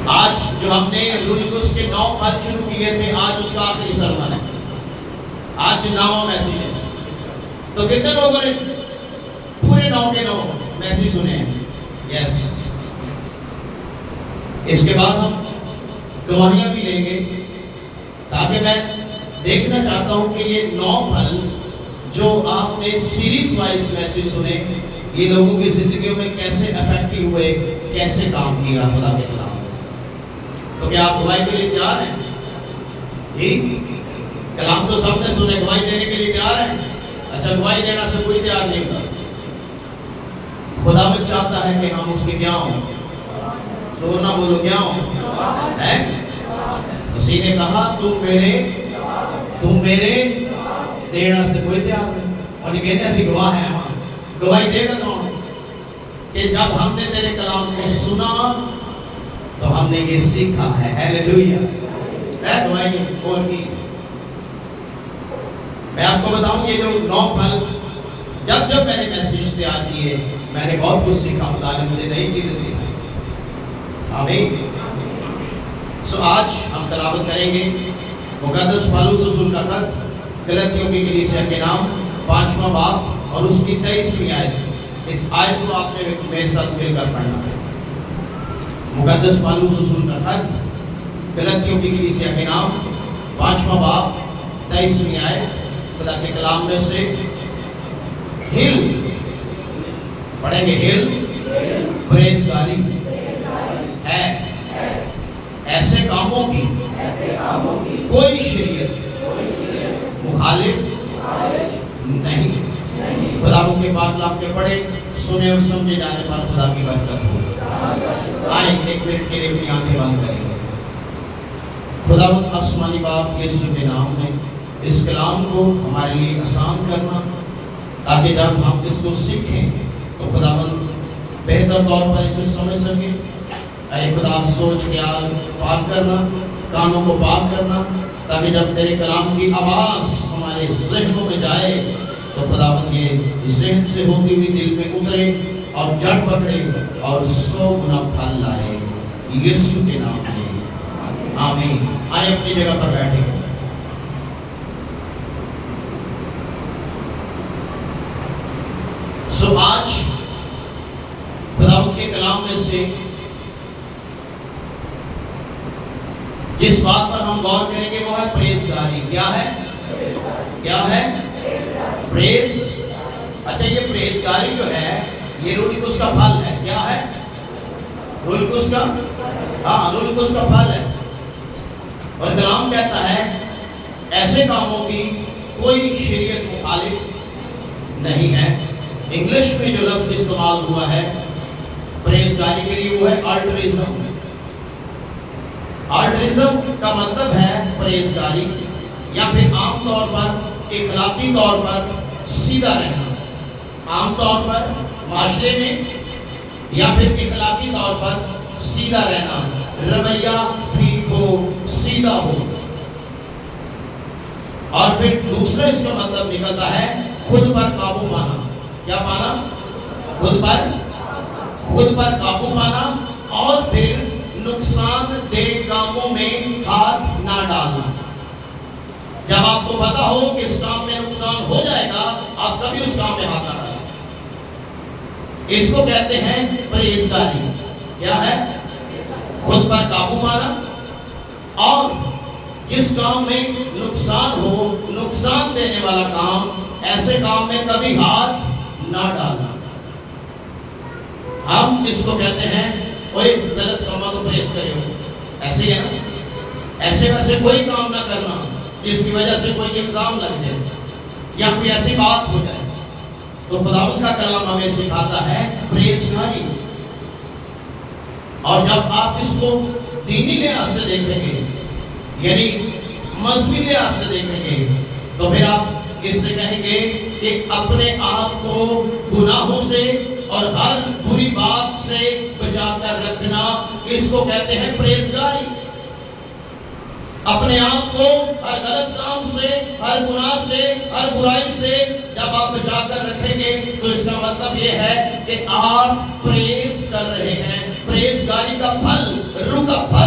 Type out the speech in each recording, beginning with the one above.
آج جو ہم نے روح القدس کے 9 پھل شروع کیے تھے، آج اس کا آخری سرمن ہے، آج 9واں میسیج ہے۔ تو کتنے لوگوں نے پورے 9 کے 9 میسیج سنے ہیں؟ یس۔ اس کے بعد ہم گواہیاں بھی لیں گے، تاکہ میں دیکھنا چاہتا ہوں کہ یہ 9 پھل جو آپ نے سیریز وائز میسیج سنے، یہ لوگوں کی زندگیوں میں کیسے افیکٹو ہوئے، کیسے کام کیا خدا کے کلام۔ تو کیا آپ گواہی کے لیے تیار ہیں؟ جی، کلام تو سب نے سنے، گواہی دینے کے لیے تیار ہیں؟ اچھا، گواہی دینا سے کوئی تیار نہیں تھا۔ خدا مجھ چاہتا ہے کہ ہم اس کے کیا ہوں، زور نہ بولو، کیا ہوں ہے؟ اسی نے کہا تم میرے دینا سے کوئی تیار نہیں، اور یہ کہتے ایسی گواہ ہے ہم گواہی دے گا کون؟ کہ جب ہم نے تیرے کلام کو سنا تو ہم نے یہ سیکھا ہے۔ ہیلیلویا۔ ہے گواہی کون کی؟ میں آپ کو بتاؤں، یہ جو 9 پھل جب میں نے میسیج تیار کیے، میں نے بہت کچھ سیکھا، خدا نے مجھے نئی چیزیں سکھائی۔ آمین۔ سو آج ہم تلاوت کریں گے مقدس پالوس رسول کا خط غلطیوں کی کلیسیا کے نام 5واں باب اور اس کی 23ویں آیت۔ اس آیت کو آپ نے میرے ساتھ مل کر پڑھنا ہے۔ مقدس پالوس رسول کا خط غلطیوں کی کلیسیا کے نام 5واں باب 23ویں آیت۔ خدا کے کلام میں سے ہل پڑھیں گے، ہل پریزگاری ہے ایسے کاموں کی کوئی شریعت مخالف نہیں۔ خدا کے پاک کلام کے پڑھے، سنے اور سمجھے جانے پر خدا کی برکت ہو۔ آئیں ایک منٹ کے لیے اپنی آنکھیں بند کریں گے۔ خدا آسمانی باپ یسوع کے نام میں اس کلام کو ہمارے لیے آسان کرنا، تاکہ جب ہم اس کو سیکھیں تو خداوند بہتر طور پر اسے سمجھ سکیں۔ اے خدا، سوچ کے پاک کرنا، کانوں کو پاک کرنا، تاکہ جب تیرے کلام کی آواز ہمارے ذہنوں میں جائے تو خداوند یہ ذہن سے ہوتی ہوئی دل میں اترے اور جڑ پکڑے اور 100 گنا پھل لائے، یسوع کے نام میں آمین۔ آئے اپنی جگہ پر بیٹھے۔ سو آج خداوند کے کلام میں سے جس بات پر ہم غور کریں گے وہ ہے پریزگاری۔ کیا ہے؟ کیا ہے؟ پریز۔ اچھا، یہ پریزگاری جو ہے یہ روح القدس کا پھل ہے۔ کیا ہے؟ روح القدس کا، ہاں، روح القدس کا پھل ہے۔ اور کلام کہتا ہے ایسے کاموں کی کوئی شریعت مخالف نہیں ہے۔ انگلش میں جو لفظ استعمال ہوا ہے پریزگاری کے لیے وہ ہے آلٹرزم۔ آلٹرزم کا مطلب ہے پریزگاری، یا پھر عام طور پر اخلاقی طور پر سیدھا رہنا۔ عام طور پر معاشرے میں یا پھر اخلاقی طور پر سیدھا رہنا، رویہ ٹھیک ہو، سیدھا ہو۔ اور پھر دوسرا اس کا مطلب نکلتا ہے خود پر قابو پانا۔ کیا پانا؟ خود پر قابو پانا، اور پھر نقصان دہ کاموں میں ہاتھ نہ ڈالنا۔ جب آپ کو پتا ہو کہ اس کام میں نقصان ہو جائے گا، آپ کبھی اس کام میں ہاتھ نہ ڈالیں۔ اس کو کہتے ہیں پرہیزگاری۔ کیا ہے؟ خود پر قابو پانا، اور جس کام میں نقصان ہو، نقصان دینے والا کام، ایسے کام میں کبھی ہاتھ نہ ڈالنا۔ ہم اس کو کہتے ہیں کوئی غلط کاموں کو پرہیز کرے ہو، ایسے ہی ہے نا؟ ایسے ویسے کوئی کام نہ کرنا جس کی وجہ سے کوئی الزام لگ جائے یا کوئی ایسی بات ہو جائے۔ تو خداوند کا کلام ہمیں سکھاتا ہے پرہیزگاری۔ اور جب آپ اس کو دینی لحاظ سے دیکھیں گے، یعنی مذہبی لحاظ سے دیکھیں گے، تو پھر آپ اس سے کہیں گے کہ اپنے آپ کو گناہوں سے اور ہر بری بات سے بچا کر رکھنا، اس کو کہتے ہیں پرہیزگاری۔ اپنے آپ کو ہر غلط کام سے، ہر گناہ سے، ہر برائی سے جب آپ بچا کر رکھیں گے تو اس کا مطلب یہ ہے کہ آپ پرہیز کر رہے ہیں۔ پرہیزگاری کا پھل، روح کا پھل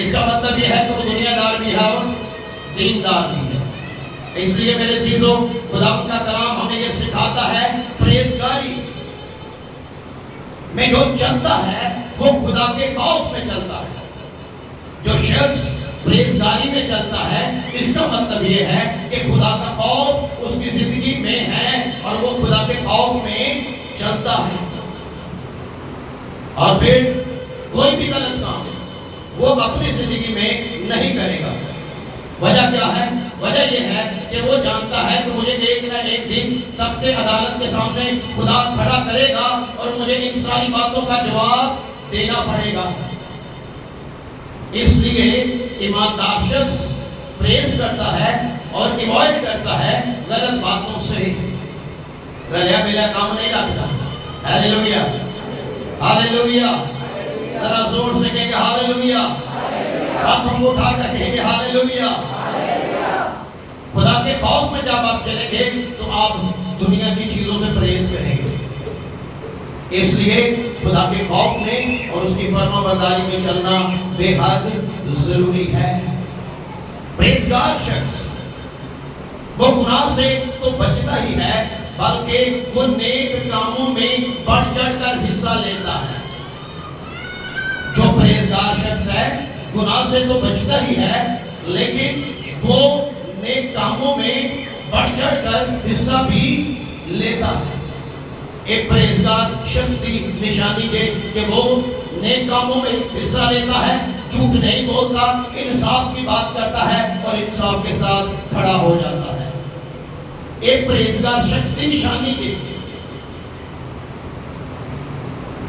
اس کا مطلب یہ ہے کہ وہ دنیا دار بھی ہے اور دیندار بھی ہے۔ اس لیے میرے عزیزو، خدا کا کلام ہمیں یہ سکھاتا ہے پرہیزگاری میں جو چلتا ہے وہ خدا کے خوف میں چلتا ہے۔ جو شخص پرہیزگاری میں چلتا ہے اس کا مطلب یہ ہے کہ خدا کا خوف اس کی زندگی میں ہے اور وہ خدا کے خوف میں چلتا ہے، اور پھر کوئی بھی غلط کام وہ اپنی زندگی میں نہیں کرے گا۔ وجہ کیا ہے؟ وجہ یہ ہے کہ وہ جانتا ہے کہ مجھے ایک نہ ایک دن تخت عدالت کے سامنے خدا کھڑا کرے گا اور مجھے ان ساری باتوں کا جواب دینا پڑے گا۔ اس لیے ایماندار شخص پریز کرتا ہے اور ایوائڈ کرتا ہے غلط باتوں سے، رلیا ملا کام نہیں رکھتا۔ ہاللیلویہ، ہاللیلویہ، ذرا زور سے کہیں گے ہاللیلویہ، ہاتھ ہم اٹھا کر کہیں گے ہاللیلویہ۔ خدا کے خوف میں جب آپ چلیں گے تو آپ دنیا کی چیزوں سے پرہیز کریں گے۔ اس لیے خدا کے خوف میں اور اس کی فرما برداری میں چلنا بے حد ضروری ہے۔ پرہیزگار شخص وہ گناہ سے تو بچتا ہی ہے بلکہ وہ نیک کاموں میں بڑھ چڑھ کر حصہ لیتا ہے۔ جو پرہیزگار شخص ہے گناہ سے تو بچتا ہی ہے لیکن وہ نیک کاموں میں بڑھ چڑھ کر حصہ بھی لیتا ہے۔ ایک پرہیزگار شخص کی نشانی کہ وہ نیک کاموں میں حصہ لیتا ہے، جھوٹ نہیں بولتا، انصاف کی بات کرتا ہے اور انصاف کے ساتھ کھڑا ہو جاتا ہے۔ ایک پرہیزگار شخص کی نشانی کے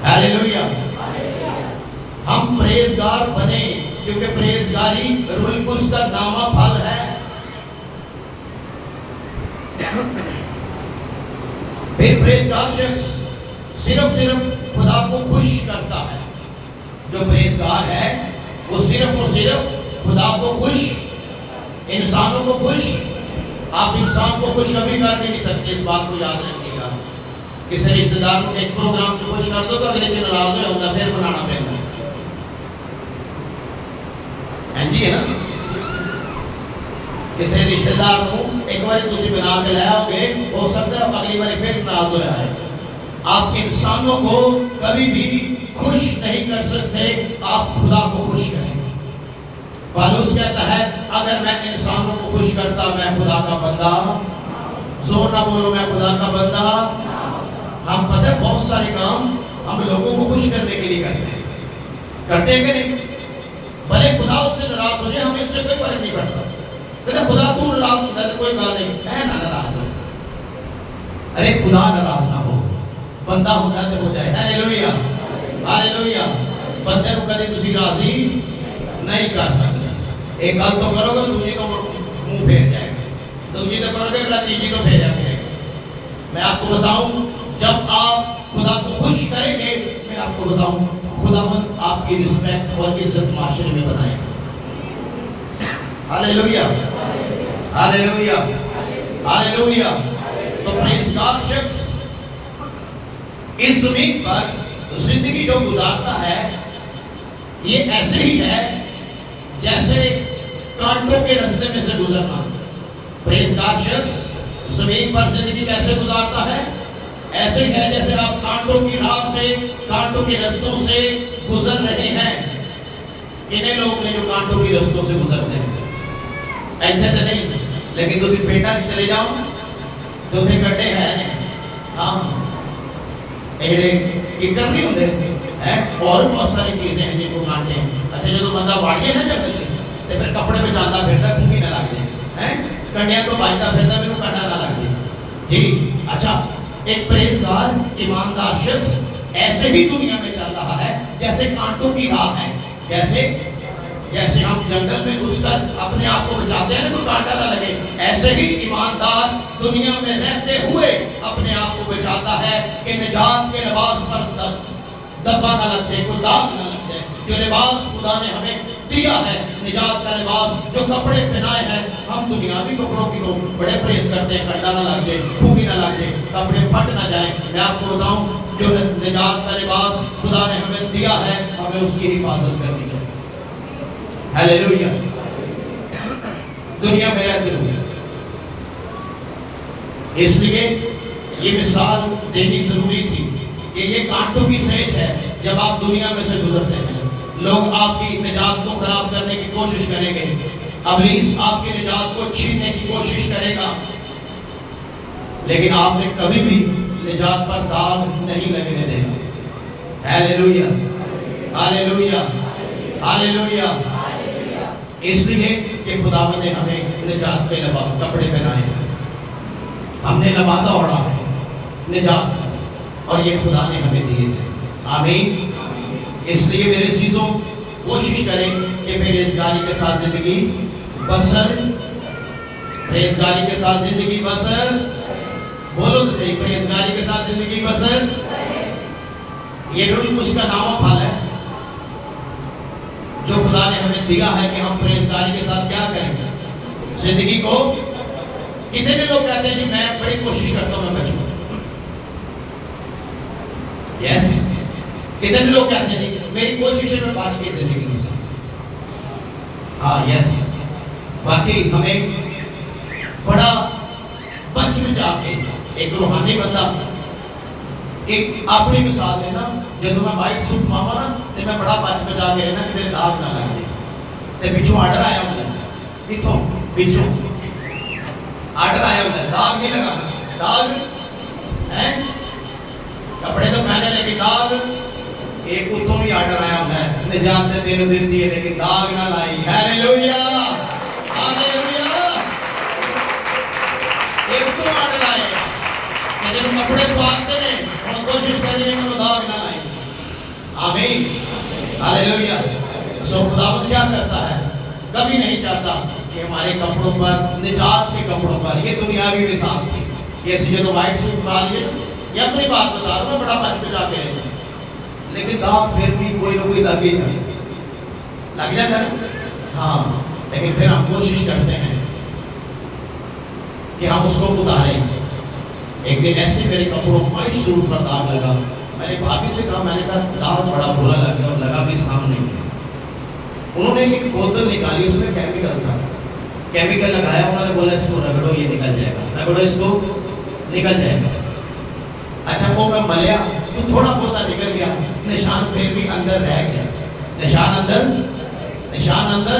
ہاللیلویہ ہم پرہیزگار بنے، کیونکہ پرہیزگاری روح القدس کا نامہ پھل ہے۔ پھر پرہیزگار شخص صرف خدا کو خوش کرتا ہے۔ جو پرہیزگار ہے وہ صرف خدا کو خوش، انسانوں کو خوش۔ آپ انسان کو خوش کبھی کر بھی نہیں سکتے، اس بات کو یاد رکھیے گا۔ کسی رشتہ دار کو ایک پروگرام سے خوش کر دو تو اگلے دن ناراض ہوگا، پھر بنانا پڑے گا۔ جی ہے نا، کسی رشتہ دار کو ایک بار تسی بنا کے لیا ہوگے، ہو سکتا ہے اگلی بار پھر ناراض ہوا ہے۔ آپ انسانوں کو کبھی بھی خوش نہیں کر سکتے، آپ خدا کو خوش کریں۔ پالوس کہتا ہے اگر میں انسانوں کو خوش کرتا میں خدا کا بندہ، زور نہ بولو میں خدا کا بندہ۔ ہم پتہ ہے بہت سارے کام ہم لوگوں کو خوش کرنے کے لیے کرتے ہیں کہ نہیں؟ بھلے خدا اس سے ناراض ہو جائے ہمیں اس سے کوئی فرق نہیں پڑتا۔ کہتے خدا تو ناراض ہوتا ہے کوئی بات نہیں، ہے نا ناراض ہو، ارے خدا ناراض نہ ہو، بندہ ہوتا ہے تو ہو جائے۔ ہاللیلویہ، ہاللیلویہ۔ بندے کو کبھی تسی راضی نہیں کر سکتے۔ ایک گل تو کرو گے دوسری کو منہ پھیر جائے گا، دوسری تو کرو گے تیسری کو پھیرا کرے گا۔ میں آپ کو بتاؤں جب آپ خدا کو خوش کریں گے، میں آپ کو بتاؤں خداوند آپ کی رسپیکٹ اور عزت معاشرے میں بنائے گا۔ ہاللیلویہ، ہاللیلویہ، ہاللیلویہ۔ تو پرہیزگار شخص اس زمین پر زندگی جو گزارتا ہے یہ ایسے ہی ہے جیسے کانٹوں کے رستے میں سے گزرنا۔ پرہیزگار شخص زمین پر زندگی کیسے گزارتا ہے؟ ایسے ہے جیسے آپ کانٹوں کی راہ سے، کانٹوں کے رستوں سے گزر رہے ہیں۔ کتنے لوگ نے جو کانٹوں کی رستوں سے گزرتے ہیں؟ ایسے تو نہیں، لیکن تسی پیٹا چلے جاؤ تو پھر گڈھے ہیں، ہاں ایڑے ککر نہیں ہوتے ہیں، اور بہت ساری چیزیں ہیں جن کو کانٹے ہیں۔ اچھا جو بندہ واڑیے نا جنگل سے تو پھر کپڑے پہ چاہتا پھرتا کھونگی نہ لگ جائے، کنڈیاں کو بھاجتا پھرتا میرے کو کنڈا نہ لگ جائے۔ جی اچھا، ایک پرہیزگار ایماندار شخص ایسے ہی دنیا میں چل رہا ہے جیسے کانٹوں کی راہ ہے۔ جیسے ہم جنگل میں گھس کر اپنے آپ کو بچاتے ہیں نا کوئی کانٹا نہ لگے، ایسے ہی ایماندار دنیا میں رہتے ہوئے اپنے آپ کو بچاتا ہے کہ نجات کے لباس پر دبا نہ لگ جائے، کوئی داغ نہ لگ جائے۔ جو لباس خدا نے ہمیں دیا ہے، نجات کا لباس، جو کپڑے پہنائے ہیں، ہم دنیاوی کپڑوں کی تو بڑے پریس کرتے ہیں، کنڈا نہ لگ جائے، پھوگی نہ لگ جائے، کپڑے پھٹ نہ جائیں۔ میں آپ کو بتاؤں جو نجات کا لباس خدا نے ہمیں دیا ہے، ہمیں اس کی حفاظت کرنی چاہیے۔ ہیلیلویا۔ دنیا میں رہتے ہوئے اس لیے یہ مثال دینی ضروری تھی کہ یہ کانٹوں کی سیج ہے۔ جب آپ دنیا میں سے گزرتے ہیں، لوگ آپ کی نجات کو خراب کرنے کی کوشش کریں گے، ابلیس آپ کی نجات کو چھیننے کی کوشش کرے گا، لیکن آپ نے کبھی بھی نجات پر داغ نہیں لگنے دینا۔ Hallelujah, hallelujah, hallelujah. اس لیے کہ خدا نے ہمیں نجات کے کپڑے پہنائے ہیں، ہم نے لبادہ اوڑھا ہے نجات، اور یہ خدا نے ہمیں دیے تھے۔ آمین۔ اس لیے میرے عزیزوں، کوشش کریں کہ پرہیزگاری کے ساتھ زندگی بسر، پرہیزگاری کے ساتھ زندگی بسر، بولو تو صحیح، پرہیزگاری کے ساتھ زندگی بسر۔ یہ رول اس کا نام پھل ہے جو خدا نے ہمیں دیا ہے کہ ہم پرہیزگاری کے ساتھ کیا کریں گے زندگی کو۔ کتنے لوگ کہتے ہیں کہ میں بڑی کوشش کرتا ہوں میں بچوں، یس، کتنے لوگ کہتے ہیں میری کوشش ہے میں بچ کے زندگی گزاروں۔ ہاں یس، باقی ہمیں بڑا بچ بچا کے ایک روحانی بندہ، ایک اپنی مثال ہے نا، جب میں بائک سوٹ پاوا نا تو میں بڑا بچ بچا کے نا کہ داغ نہ لگے، تے پیچھوں آرڈر آیا ہوتا ہے، اتھوں پیچھوں آرڈر آیا ہوتا ہے، داغ نہیں لگا، داغ ہے کپڑے تو پہنے لیکن داغ، ایک اتوں بھی آرڈر آیا ہوتا ہے، نجات دین دیتی ہے لیکن داغ نہ لائی۔ Hallelujah, hallelujah. ایک تو آرڈر آئے کہ جب کپڑے پاکتے ہیں ہم کوشش کریں کہ وہ داغ نہ لائیں۔ آمین، ہیلیلویا۔ سو خداوند کیا کرتا ہے، کبھی نہیں چاہتا کہ ہمارے کپڑوں پر، نجات کے کپڑوں پر، یہ دنیاوی مثال تھی کہ ایسی جگہ وائٹ سوٹ پا لیے، یہ اپنی بات بتا رہا ہوں، میں بڑا بچ بچا کے رہتا ہوں، لیکن داغ پھر بھی کوئی نہ کوئی لگ ہی جاتا ہے۔ ہاں، لیکن پھر ہم کوشش کرتے ہیں کہ ہم اس کو اتاریں۔ ایک دن ایسے میرے کپڑوں میں سوٹ پر داغ لگا، میں نے بھابھی سے کہا، میں نے کہا داغ بڑا برا لگ گیا، اور لگا بھی سامنے۔ انہوں نے ایک بوتل نکالی، اس میں کیمیکل تھا، کیمیکل لگایا، انہوں نے بولا اس کو رگڑو یہ نکل جائے گا، رگڑو اس کو نکل جائے گا۔ اچھا وہ میں ملیا تو تھوڑا بہت نکل گیا، نشان پھر بھی اندر رہ گیا، نشان اندر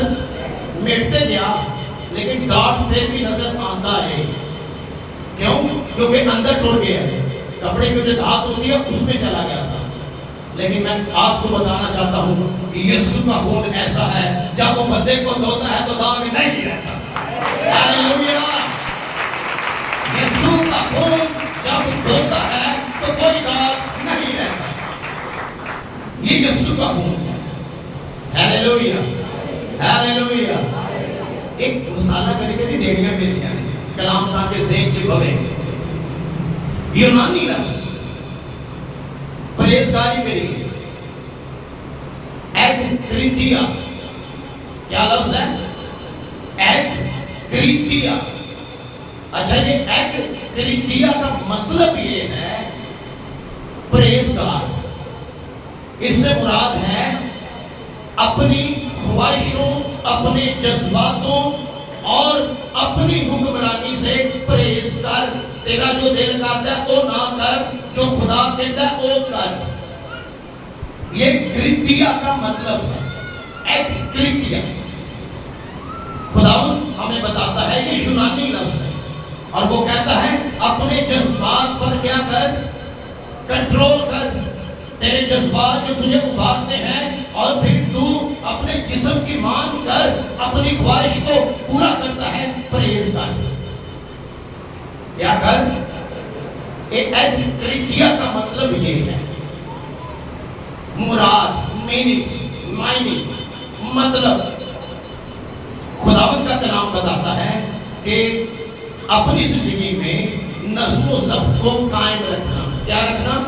مٹتے گیا، لیکن ڈاٹ پھر بھی نظر آتا ہے۔ کیوں؟ کیونکہ اندر ٹوٹ گیا، کپڑے کی جو دھات ہوتی ہے اس میں چلا گیا تھا۔ لیکن میں آپ کو بتانا چاہتا ہوں کہ یسوع کا خون ایسا ہے جب وہ بندے کو دھوتا ہے تو داغ نہیں رہتا۔ ہیلیلویا۔ یسوع کا خون جب دھوتا ہے تو کوئی داغ نہیں رہتا، یہ یسوع کا خون ہے۔ Hallelujah, hallelujah. ایک مسالہ کبھی کبھی دیکھنے میں ملتی ہے، کلام تاکہ ذہن سے بھرے، یونانی لفظ پرہیزگاری کے لیے ایککریتیا، کیا لفظ ہے؟ ایککریتیا۔ اچھا یہ ایککریتیا کا مطلب یہ ہے پرہیزگار، اس سے مراد ہے اپنی خواہشوں، اپنے جذباتوں اور اپنی حکمرانی سے پرہیز کر۔ تیرا جو دل کرتا ہے وہ نہ کر، جو خدا کہتا ہے وہ کر۔ یہ کریتیا کا مطلب ہے، ایک کریتیا۔ خداوند ہمیں بتاتا ہے یہ یونانی لفظ ہے، اور وہ کہتا ہے اپنے جذبات پر کیا کر، کنٹرول کر۔ تیرے جذبات جو تجھے ابھارتے ہیں اور پھر تو اپنے جسم کی مان کر اپنی خواہش کو پورا کرتا ہے، پرہیز کر۔ کیا کر؟ ایککریتیا کا مطلب یہ ہے، مراد، معنی، مطلب۔ خداوند کا کلام بتاتا ہے کہ اپنی زندگی میں نظم و ضبط کو قائم رکھنا۔ کیا رکھنا؟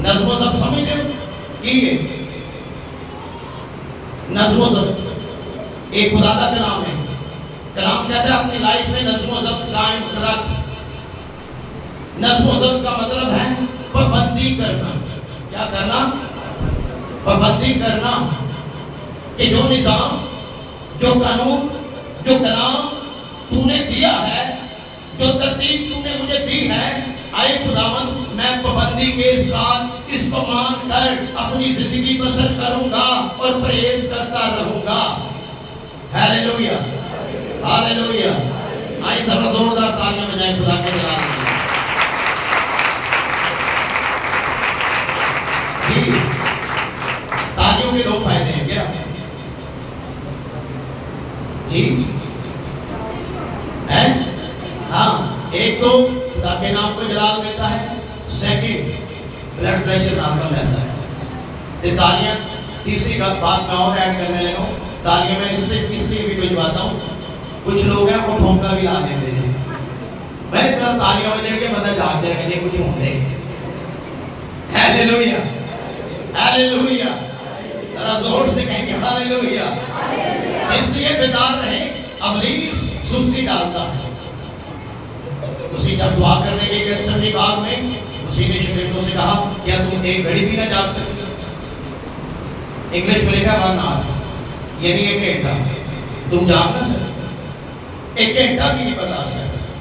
نظم و ضبط سمجھتے ہو؟ کیے نظم و ضبط ایک خدا کا کلام ہے۔ کلام کہتا ہے اپنی لائف میں نظم و ضبط قائم رکھ۔ نظم و ضبط کا مطلب ہے پابندی کرنا. کیا کرنا؟ پابندی کرنا کہ جو نظام، جو قانون، جو کلام تو نے دیا ہے، جو ترتیب تو نے مجھے دی ہے، اے خداوند میں پابندی کے ساتھ اس کو مان کر اپنی زندگی بسر کروں گا اور پرہیز کرتا رہوں گا. Hallelujah, hallelujah. آئیے ذرا زوردار تالیاں بجائیں خدا کے جلال میں. جی، تالیوں کے دو فائدے ہیں کیا؟ جی ہے؟ ہاں، ایک تو خدا کے نام کو جلال ملتا ہے، سیکنڈ بلڈ پریشر نارمل رہتا ہے. تالیاں تیسری بات میں اور ایڈ کرنے لگا ہوں. تالیاں میں اس لیے بھی بجواتا ہوں، کچھ لوگ ہیں وہ ٹھونکا بھی لا دیتے ہیں. میں نے کہا تالیاں بجنے کے مدد جاگ جائے گا، یہ کچھ ہوں گے. Hallelujah, hallelujah. ذرا زور سے کہیں گے ہیلیلویا. اس لیے بیدار رہیں. ابلیس سستی ڈالتا ہے. اسی جب دعا کرنے کے لیے سنڈے باغ میں اسی نے شاگردوں سے کہا کیا تم ایک گھڑی بھی نہ جاگ سکتے؟ انگلش میں لکھا ون آور، یعنی ایک گھنٹہ تم جاگ نہ سکتے، ایک گھنٹہ بھی نہیں برداشت کر سکتے.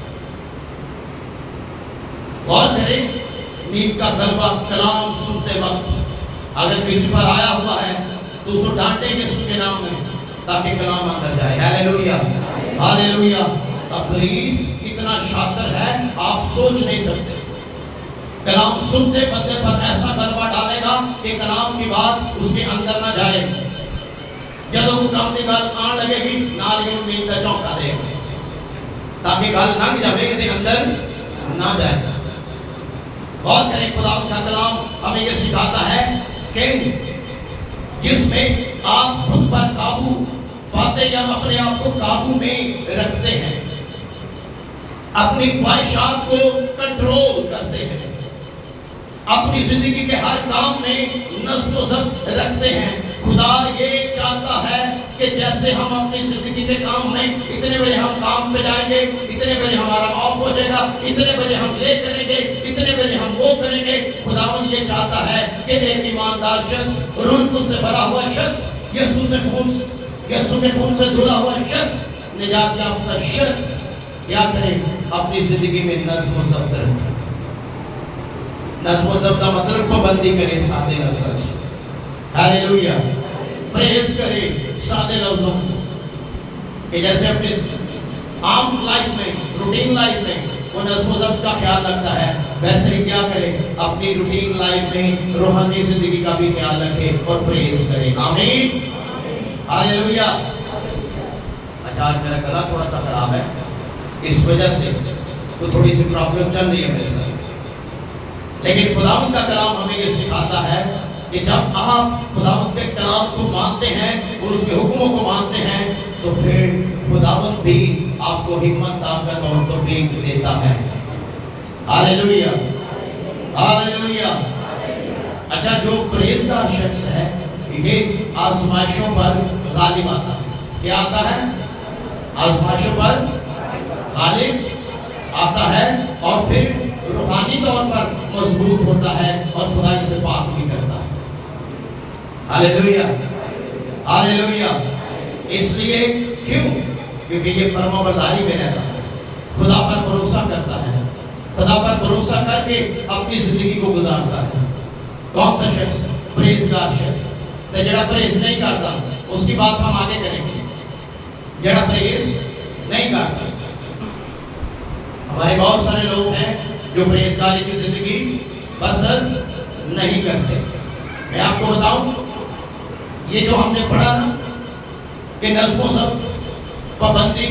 غور کریں، نیند کا غلبہ کلام سنتے وقت اگر کسی پر آیا ہوا ہے تو اس کو ڈانٹیں گے اس کے نام میں تاکہ کلام اندر جائے. Hallelujah, hallelujah. ابلیس اتنا شاطر ہے آپ سوچ نہیں سکتے. کلام سنتے بندے پر ایسا غلبہ ڈالے گا کہ کلام کی بات اس کے اندر نہ جائے. جب وہ کام کی بات آن لگے گی نال کے نیند کا چونکا دے گا تاکہ گل لنگ جائے کہ اندر نہ جائے. غور کریں، خدا کا کلام ہمیں یہ سکھاتا ہے کہ جس میں آپ خود پر قابو پاتے یا اپنے آپ کو قابو میں رکھتے ہیں، اپنی خواہشات کو کنٹرول کرتے ہیں، اپنی زندگی کے ہر کام میں نظم و ضبط رکھتے ہیں. خدا یہ چاہتا ہے کہ جیسے ہم اپنی زندگی کے کام میں اتنے بجے ہم کام پہ جائیں گے، اتنے بجے ہمارا آف ہو جائے گا، اتنے بجے ہم یہ کریں گے، اتنے بجے ہم وہ کریں گے. خداوند یہ چاہتا ہے کہ ایک ایماندار شخص، روح القدس سے بھرا ہوا شخص، یسوع کے خون سے دھلا ہوا شخص، نجات یافتہ شخص کیا کرے؟ اپنی زندگی میں نظم و ضبط رکھے. نظم و ضبط کا مطلب پابندی کرے سادے لفظوں سے. ہیلیلویا. پرہیز کرے سادے لفظوں کہ جیسے اپنی عام لائف میں، روٹین لائف میں وہ نظم و ضبط کا خیال رکھتا ہے، ویسے ہی کیا کرے؟ اپنی روٹین لائف میں روحانی زندگی کا بھی خیال رکھے اور پرہیز کرے. آمین، ہیلیلویا. اچھا، آج میرا گلا تھوڑا سا خراب ہے، اس وجہ سے تو تھوڑی سی پرابلم چل رہی ہے میرے ساتھ. لیکن خداوند کا کلام ہمیں یہ سکھاتا ہے کہ جب آپ خداوند کے کلام کو مانتے ہیں اور اس کے حکموں کو مانتے ہیں تو پھر خداوند بھی آپ کو ہمت، طاقت اور توفیق دیتا ہے. Hallelujah, hallelujah. اچھا، جو پرہیزگار شخص ہے یہ آزمائشوں پر غالب آتا ہے. کیا آتا ہے؟ آزمائشوں پر غالب آتا ہے اور پھر روحانی طور پر مضبوط ہوتا ہے اور خدا سے پاک بھی کرتا ہے. Hallelujah, hallelujah. اس لیے کیوں؟ کیونکہ یہ فرما برداری میں رہتا ہے، خدا پر بھروسہ کرتا ہے، خدا پر بھروسہ کر کے اپنی زندگی کو گزارتا ہے. کون سا شخص؟ پرہیزگار شخص. تو جڑا پرہیز نہیں کرتا اس کی بات ہم آگے کریں گے. جڑا پرہیز نہیں کرتا، ہمارے بہت سارے لوگ ہیں جو پرہیزگاری کی زندگی بسر نہیں کرتے. میں آپ کو بتاؤں، یہ جو ہم نے پڑھا نا کہ نظم و ضبط، پابندی،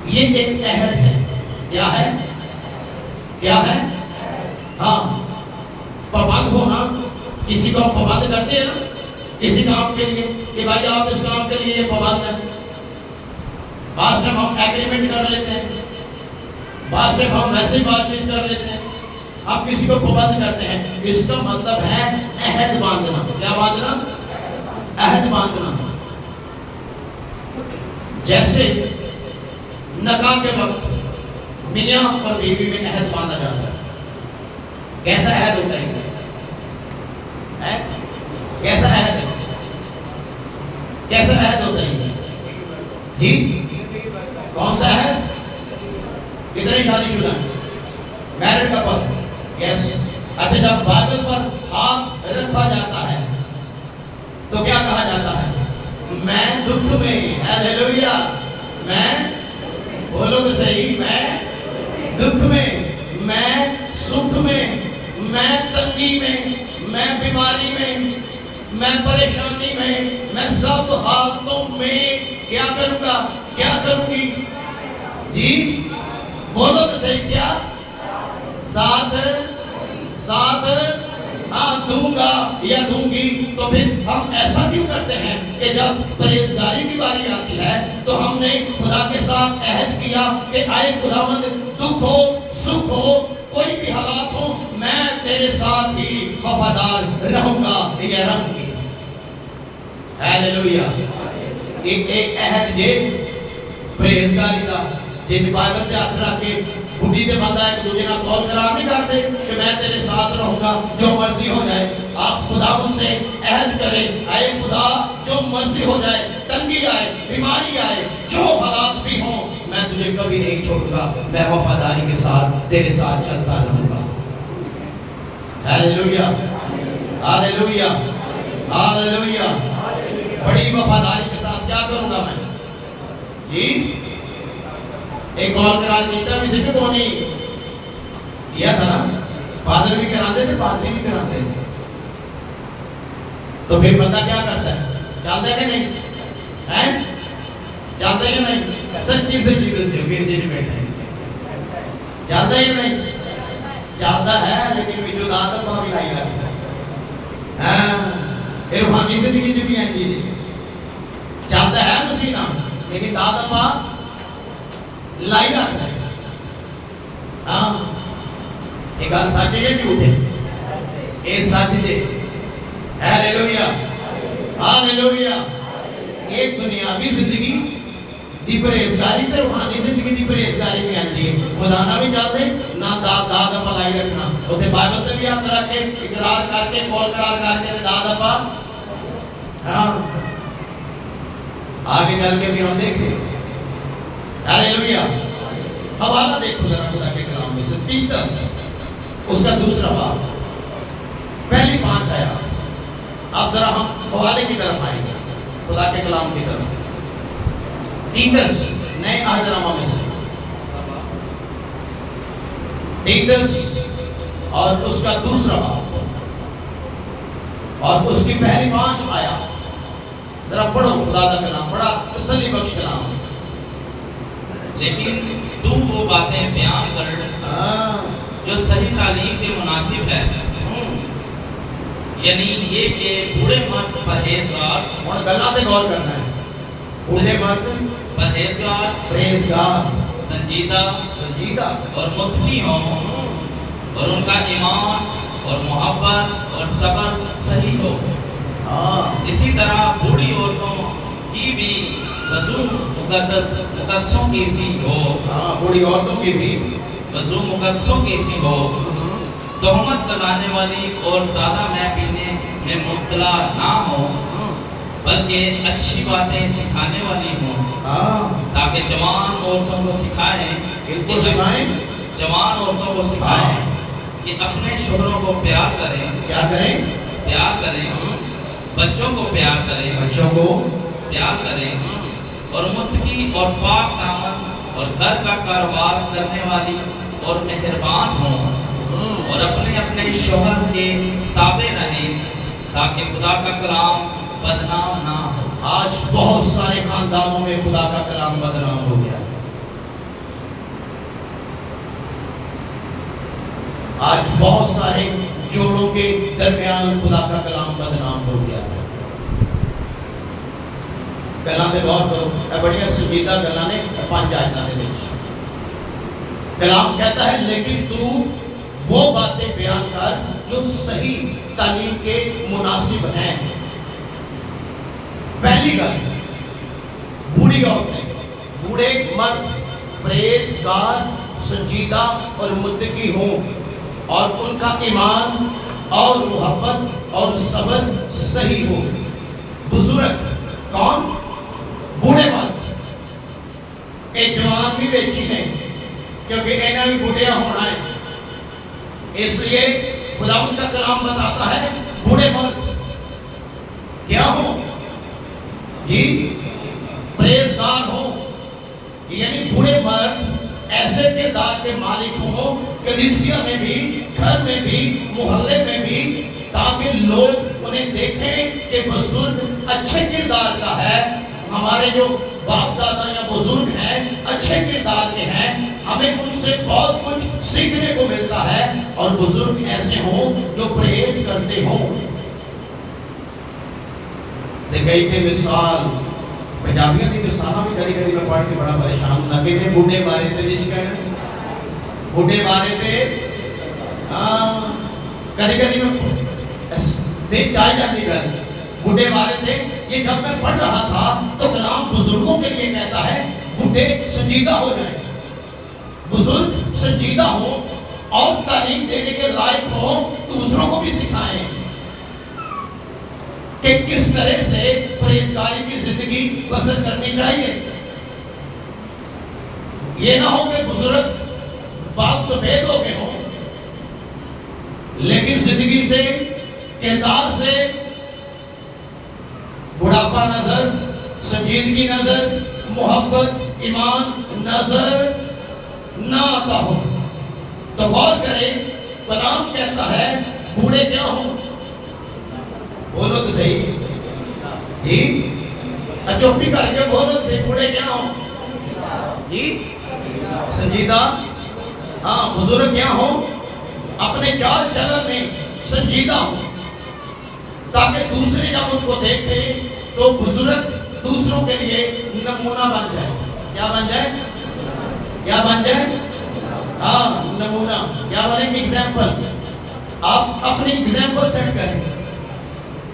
یہ ایک عہد ہے. کیا ہے؟ کیا ہے؟ ہاں، پابند ہونا. کسی کو پابند کرتے ہیں نا کسی کام کے لیے کہ بھائی آپ اس کام کے لیے یہ پابند ہے. بعض جب ہم ایگریمنٹ کر لیتے ہیں، بعض جب ہم ویسے بات چیت کر لیتے ہیں، ہم کسی کو پابند کرتے ہیں. اس کا مطلب ہے عہد باندھنا. کیا باندھنا؟ عہد باندھنا. جیسے نکاح کے وقت میاں اور بیوی میں عہد باندھا جاتا ہے. کیسا عہد ہوتا ہے؟ کیسا عہد ہے؟ کیسا عہد ہوتا ہے جی؟ کون سا عہد؟ کتنے شادی شدہ ہیں؟ Married couple? یس. اچھا جب بائبل پر ہاتھ رکھا جاتا ہے تو کیا کہا جاتا ہے؟ میں دکھ میں، ہیلیلویا، میں، بولو تو صحیح، میں دکھ میں، میں سکھ میں، میں تنگی میں، میں بیماری میں، میں پریشانی میں سب حالتوں میں کیا کروں گا، کیا کروں گی جی؟ بولو تو صحیح، کیا ساتھ دوں گا یا دوں گی. تو پھر ہم ایسا کیوں کرتے ہیں کہ جب پرہیزگاری کی باری آتی ہے تو ہم نے خدا کے ساتھ عہد کیا کہ اے خداوند، دکھ ہو سکھ ہو کوئی بھی حالات ہو، میں تیرے ساتھ ہی وفادار رہوں گا یا رہوں گی. ہیلیلویا. ایک عہد یہ پرہیزگاری کا جن بائبل سے ہاتھ رکھ کے بڈھی کے بندہ ایک دوسرے کا کال قرار نہیں کرتے کہ میں تیرے ساتھ رہوں گا جو مرضی ہو جائے. آپ خدا مجھ سے عہد کریں، اے خدا جو مرضی ہو جائے، تنگی آئے، بیماری آئے، جو حالات بھی ہوں، میں تجھے کبھی نہیں چھوڑوں گا، میں وفاداری کے ساتھ تیرے ساتھ چلتا رہوں گا. Hallelujah, hallelujah, hallelujah. بڑی وفاداری کے ساتھ کیا کروں گا میں جی؟ ایک کال قرار کیتا بھی سے کیوں نہیں کیا تھا نا؟ فادر بھی کراتے تھے، پادری بھی کراتے تھے. تو پھر بندہ کیا کرتا ہے؟ چلتا ہے کہ نہیں؟ چلتا ہے کہ نہیں؟ سچی سچی دسیو گرجے میں بیٹھے چلتا ہے یا نہیں؟ چلتا ہے، لیکن بھی جو دادت وہاں بھی لائی رکھتا ہے. روحانی زندگی جو بھی ہیں جی چلتا ہے مسیح نام، لیکن دادت وہاں لائی رکھتا ہے. ایک گل سچ ہے جھوٹ ہے؟ یہ سچ ہے. Hallelujah, hallelujah. ایک دنیاوی زندگی دی پرہیزگاری تے روحانی زندگی دی پرہیزگاری بھی آتی ہے. خدا نہ بھی چاہتے نہ داد اپا لائی رکھنا. اوتے بائبل تے بھی ہاتھ رکھ کے اقرار کر کے کال قرار کر کے داد اپا آگے چل کے بھی ہم دیکھیں. ہیلیلویا. حوالہ دیکھو ذرا خدا کے کلام میں سے تیتس اس کا دوسرا باب پہلی 5 آیات. اب ذرا ہم حوالے کی طرف آئیں گے، خدا کے کلام کی طرف. تیتس نئے عہد نامہ میں سے تیتس اور اس کا دوسرا باب اور اس کی پہلی 5 آیات. ذرا پڑھو خدا کا کلام، بڑا تسلی بخش کلام ہے. لیکن تو وہ باتیں بیان کر جو صحیح تعلیم کے مناسب ہے، یعنی یہ کہ بوڑھے مرد پرہیزگار، اور گلہ پہ غور کرنا ہے، بوڑھے مرد پرہیزگار، سنجیدہ اور متقی ہوں، اور ان کا ایمان اور محبت اور صبر صحیح ہو. اسی طرح بوڑھی عورتوں کی بھی وضو مقدسوں کی سی ہو. بوڑھی عورتوں کی بھی وضو مقدسوں کی سی ہو، تہمت لگانے والی اور زیادہ مے پینے میں مبتلا نہ ہو، بلکہ اچھی باتیں سکھانے والی ہوں، تاکہ جوان عورتوں کو سکھائیں جوان عورتوں کو سکھائیں کہ اپنے شوہروں کو پیار کریں. کیا کریں؟ پیار کریں. بچوں کو پیار کریں. بچوں کو پیار کریں. اور متقی اور پاک دامن اور گھر کا کاروبار کرنے والی اور مہربان ہوں، اور اپنے اپنے شوہر کے تابع رہیں، تاکہ خدا کا کلام بدنام نہ ہو. آج بہت سارے خاندانوں میں خدا کا کلام بدنام ہو گیا. آج بہت سارے جوڑوں کے درمیان خدا کا کلام بدنام ہو گیا. کلام پہ غور کرو، بڑی سنجیدہ گلاں نے 5 آیتاں دے وچ کلام کہتا ہے لیکن تو وہ باتیں بیان کر جو صحیح تعلیم کے مناسب ہیں. پہلی گل، بوڑھی عورتیں، بوڑھے مرد پرہیزگار، سنجیدہ اور متقی ہوں، اور ان کا ایمان اور محبت اور صبر صحیح ہو. بزرگ کون؟ بوڑھے مرد. اے جوان بھی بیچی نہیں کیونکہ اینا بھی بوڑھیا ہونا ہے. اس لیے خدا ان کا کلام بتاتا ہے بوڑھے مرد کیا ہو جی؟ پریزگار ہو. یعنی بوڑھے مرد ایسے کردار کے مالک ہوں کلیسیا میں بھی، گھر میں بھی، محلے میں بھی، تاکہ لوگ انہیں دیکھیں کہ بزرگ اچھے کردار کا ہے. ہمارے جو باپ دادا یا بزرگ ہیں اچھے کردار کے ہیں، ہمیں ان سے بہت کچھ سیکھنے کو ملتا ہے. اور بزرگ ایسے ہوں جو پرہیز کرتے ہوں. دیکھئی تھے مثال پنجابیاں دی مثالہ بھی کری کری میں پڑھ کے بڑا پریشان ہونا کہ بوڑھے بارے تھے جس کا ہے بوڑھے بارے تھے کری کری میں سے چاہ جاتی کر بوڑھے بارے تھے. یہ جب میں پڑھ رہا تھا تو کلام بزرگوں کے لیے کہتا ہے بوڑھے سنجیدہ ہو جائیں، بزرگ سنجیدہ ہو اور تعلیم دینے کے لائق ہو، دوسروں کو بھی سکھائیں کہ کس طرح سے پرہیزگاری کی زندگی بسر کرنی چاہیے. یہ نہ ہو کہ بزرگ بال سفید ہو گئے ہوں لیکن زندگی سے، کردار سے بڑھاپا نظر، سنجیدگی نظر، محبت، ایمان نظر نہ آتا ہو. تو غور کریں کلام کہتا ہے بوڑھے کیا ہوں؟ بولو تو صحیح جی، اچوپی کر کے بولو تو صحیح. بوڑھے کیا ہوں جی؟ سنجیدہ. ہاں بزرگ کیا ہوں؟ اپنے چال چلن میں سنجیدہ ہوں تاکہ دوسرے جب ان کو دیکھیں تو بزرگ دوسروں کے لیے نمونہ بن جائے. کیا بن جائے؟ کیا بن جائے؟ ہاں نمونہ. کیا بنے؟ ایگزامپل. آپ اپنی ایگزامپل سیٹ کریں